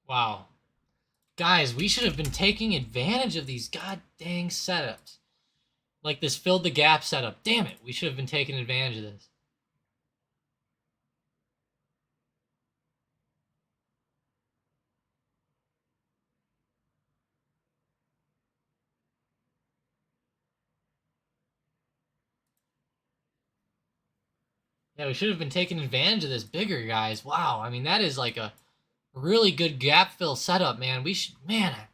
Wow. Guys, we should have been taking advantage of these god dang setups. Like this filled the gap setup. Damn it, we should have been taking advantage of this. Yeah, we should have been taking advantage of this bigger, guys. Wow, I mean, that is like a really good gap fill setup, man. We should, man, I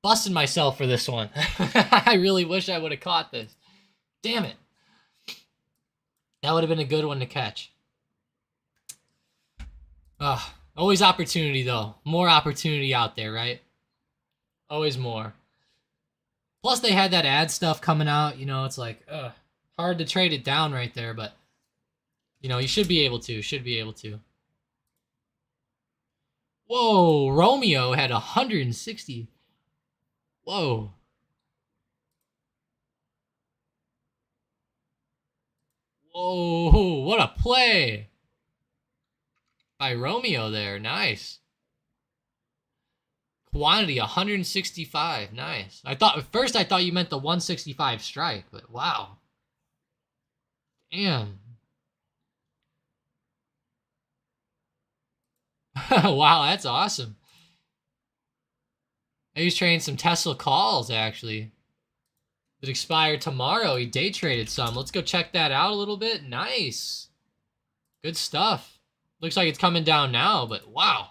busted myself for this one. I really wish I would have caught this. Damn it. That would have been a good one to catch. Always opportunity, though. More opportunity out there, right? Always more. Plus, they had that ad stuff coming out. You know, it's like, hard to trade it down right there, but, you know, you should be able to. Should be able to. Whoa, Romeo had 160. Whoa. Whoa, what a play by Romeo there. Nice. Quantity 165. Nice. I thought at first I thought you meant the 165 strike, but wow. Damn. Wow, that's awesome. He's trading some Tesla calls actually. That expire tomorrow. He day traded some. Let's go check that out a little bit. Nice. Good stuff. Looks like it's coming down now, but wow.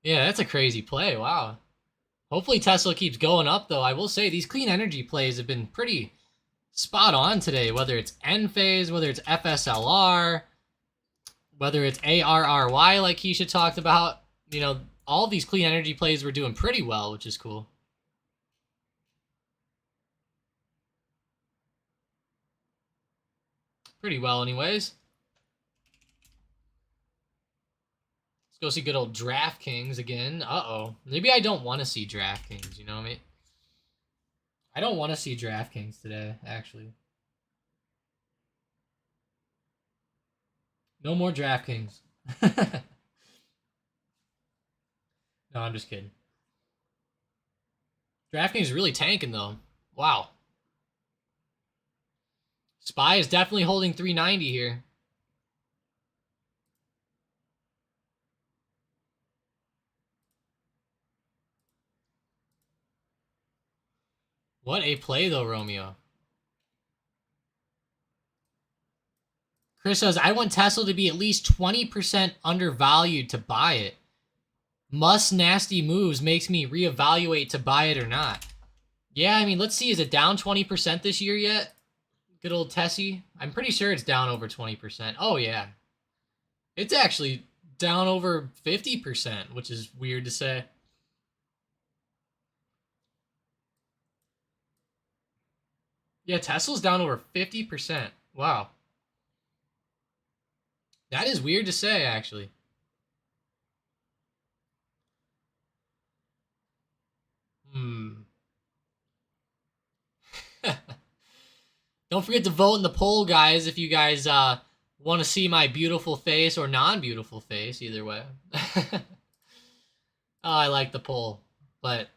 Yeah, that's a crazy play. Wow. Hopefully Tesla keeps going up, though. I will say these clean energy plays have been pretty spot on today, whether it's Enphase, whether it's FSLR, whether it's ARRY like Keisha talked about. You know, all these clean energy plays were doing pretty well, which is cool. Pretty well anyways. Let's go see good old DraftKings again. Uh-oh. Maybe I don't want to see DraftKings, you know what I mean? I don't want to see DraftKings today, actually. No more DraftKings. No, I'm just kidding. DraftKings is really tanking, though. Wow. SPY is definitely holding 390 here. What a play, though, Romeo. Chris says, I want Tesla to be at least 20% undervalued to buy it. Must nasty moves makes me reevaluate to buy it or not. Yeah, I mean, let's see. Is it down 20% this year yet? Good old Tessie. I'm pretty sure it's down over 20%. Oh, yeah. It's actually down over 50%, which is weird to say. Yeah, Tesla's down over 50%. Wow. That is weird to say, actually. Don't forget to vote in the poll, guys, if you guys want to see my beautiful face or non-beautiful face, either way. Oh, I like the poll, but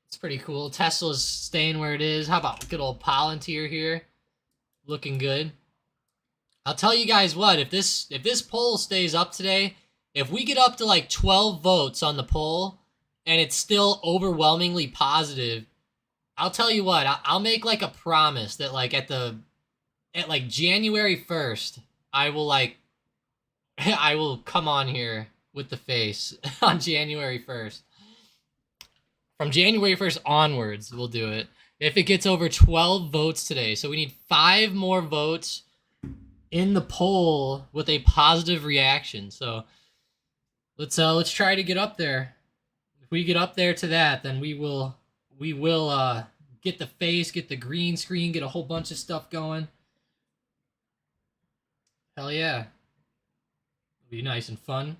it's pretty cool. Tesla's staying where it is. How about good old Palantir here? Looking good. I'll tell you guys what, if this poll stays up today, if we get up to like 12 votes on the poll and it's still overwhelmingly positive, I'll tell you what, I'll make like a promise that like at like January 1st, I will like I will come on here with the face on January 1st. From January 1st onwards, we'll do it. If it gets over 12 votes today. So we need 5 more votes in the poll with a positive reaction. So let's try to get up there. If we get up there to that, then we will get the face, get the green screen, get a whole bunch of stuff going. Hell yeah. It'll be nice and fun.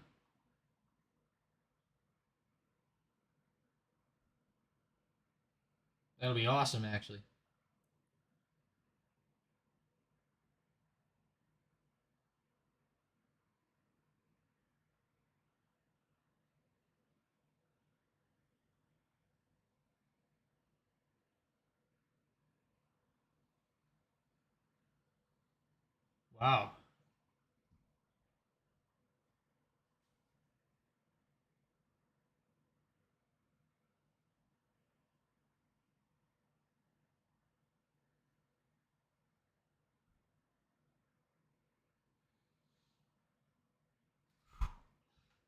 That'll be awesome, actually. Wow.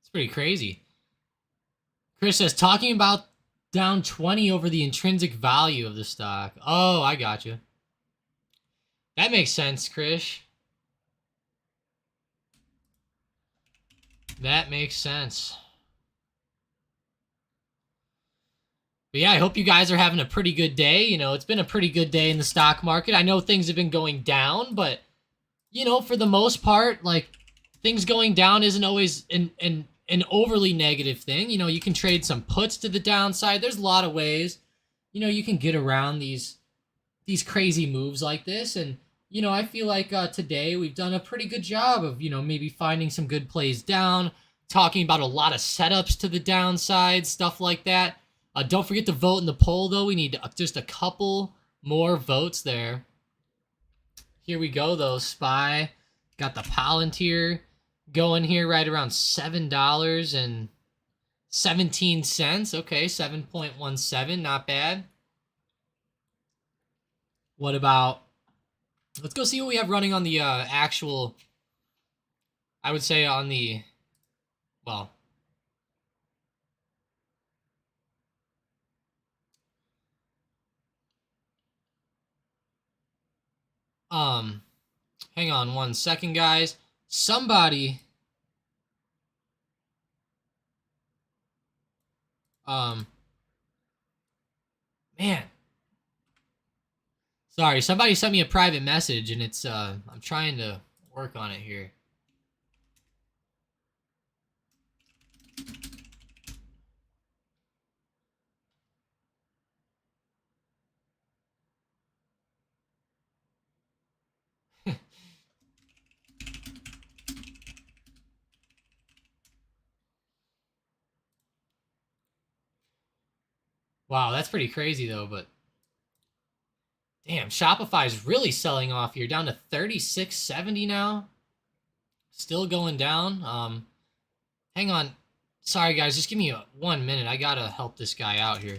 It's pretty crazy. Chris says, talking about down 20 over the intrinsic value of the stock. Oh, I got you. That makes sense, Chris. That makes sense. But yeah, I hope you guys are having a pretty good day. You know, it's been a pretty good day in the stock market. I know things have been going down, but, you know, for the most part, like, things going down isn't always an overly negative thing. You know, you can trade some puts to the downside. There's a lot of ways, you know, you can get around these crazy moves like this. And, you know, I feel like today we've done a pretty good job of, you know, maybe finding some good plays down, talking about a lot of setups to the downside, stuff like that. Don't forget to vote in the poll, though. We need just a couple more votes there. Here we go, though. SPY got the Palantir going here right around $7.17. Okay, 7.17, not bad. What about... Let's go see what we have running on the actual... I would say on the... Well... Hang on 1 second, guys. Somebody... Man. Sorry, somebody sent me a private message, and it's, I'm trying to work on it here. Wow, that's pretty crazy, though, but... Damn, Shopify is really selling off here, down to 36.70 now. Still going down. Hang on. Sorry, guys, just give me 1 minute. I gotta help this guy out here.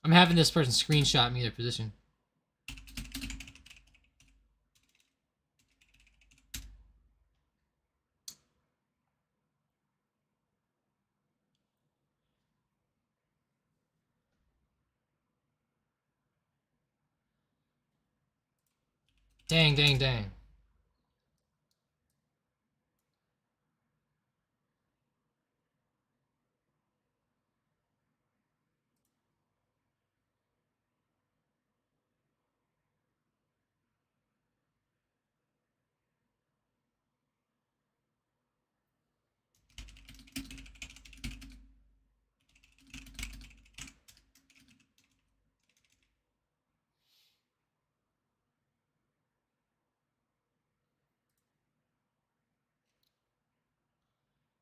I'm having this person screenshot me their position. Dang, dang, dang.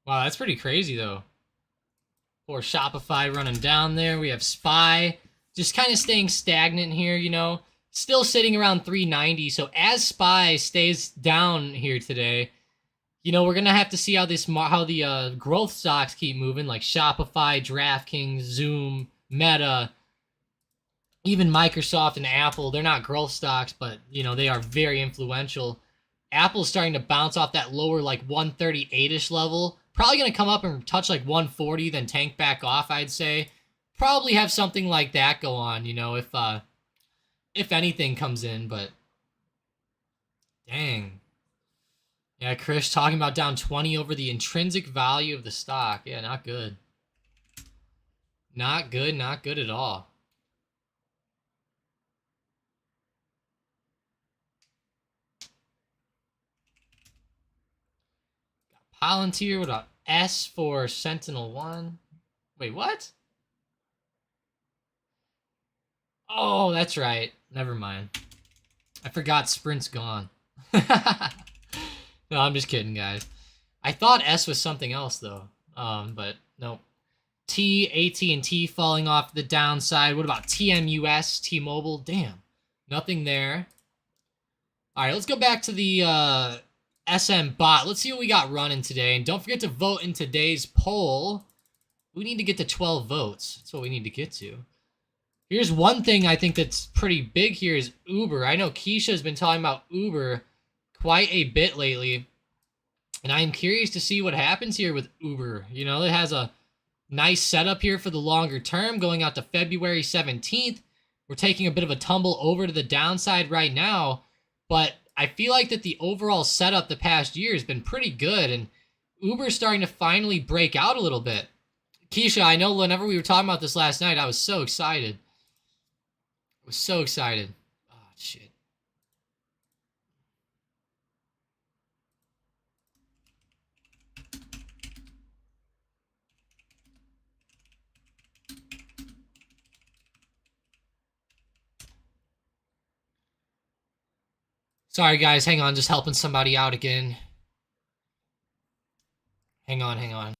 Wow, that's pretty crazy, though. Or Shopify running down there. We have SPY just kind of staying stagnant here, you know. Still sitting around 390. So as SPY stays down here today, you know, we're going to have to see how the growth stocks keep moving, like Shopify, DraftKings, Zoom, Meta, even Microsoft and Apple. They're not growth stocks, but, you know, they are very influential. Apple's starting to bounce off that lower like 138ish level. Probably going to come up and touch like 140, then tank back off, I'd say. Probably have something like that go on, you know, if anything comes in, but dang. Yeah, Chris talking about down 20 over the intrinsic value of the stock. Yeah, not good. Not good, not good at all. Palantir with a S for Sentinel-1. Wait, what? Oh, that's right. Never mind. I forgot Sprint's gone. No, I'm just kidding, guys. I thought S was something else, though. But nope. T, AT&T falling off the downside. What about TMUS, T-Mobile? Damn. Nothing there. All right, let's go back to the SM bot. Let's see what we got running today. And don't forget to vote in today's poll. We need to get to 12 votes. That's what we need to get to. Here's one thing I think that's pretty big here is Uber. I know Keisha's been talking about Uber quite a bit lately. And I'm curious to see what happens here with Uber. You know, it has a nice setup here for the longer term going out to February 17th. We're taking a bit of a tumble over to the downside right now. But I feel like that the overall setup the past year has been pretty good. And Uber's starting to finally break out a little bit. Keisha, I know whenever we were talking about this last night, I was so excited. I was so excited. Oh, shit. Sorry, guys. Hang on. Just helping somebody out again. Hang on, hang on.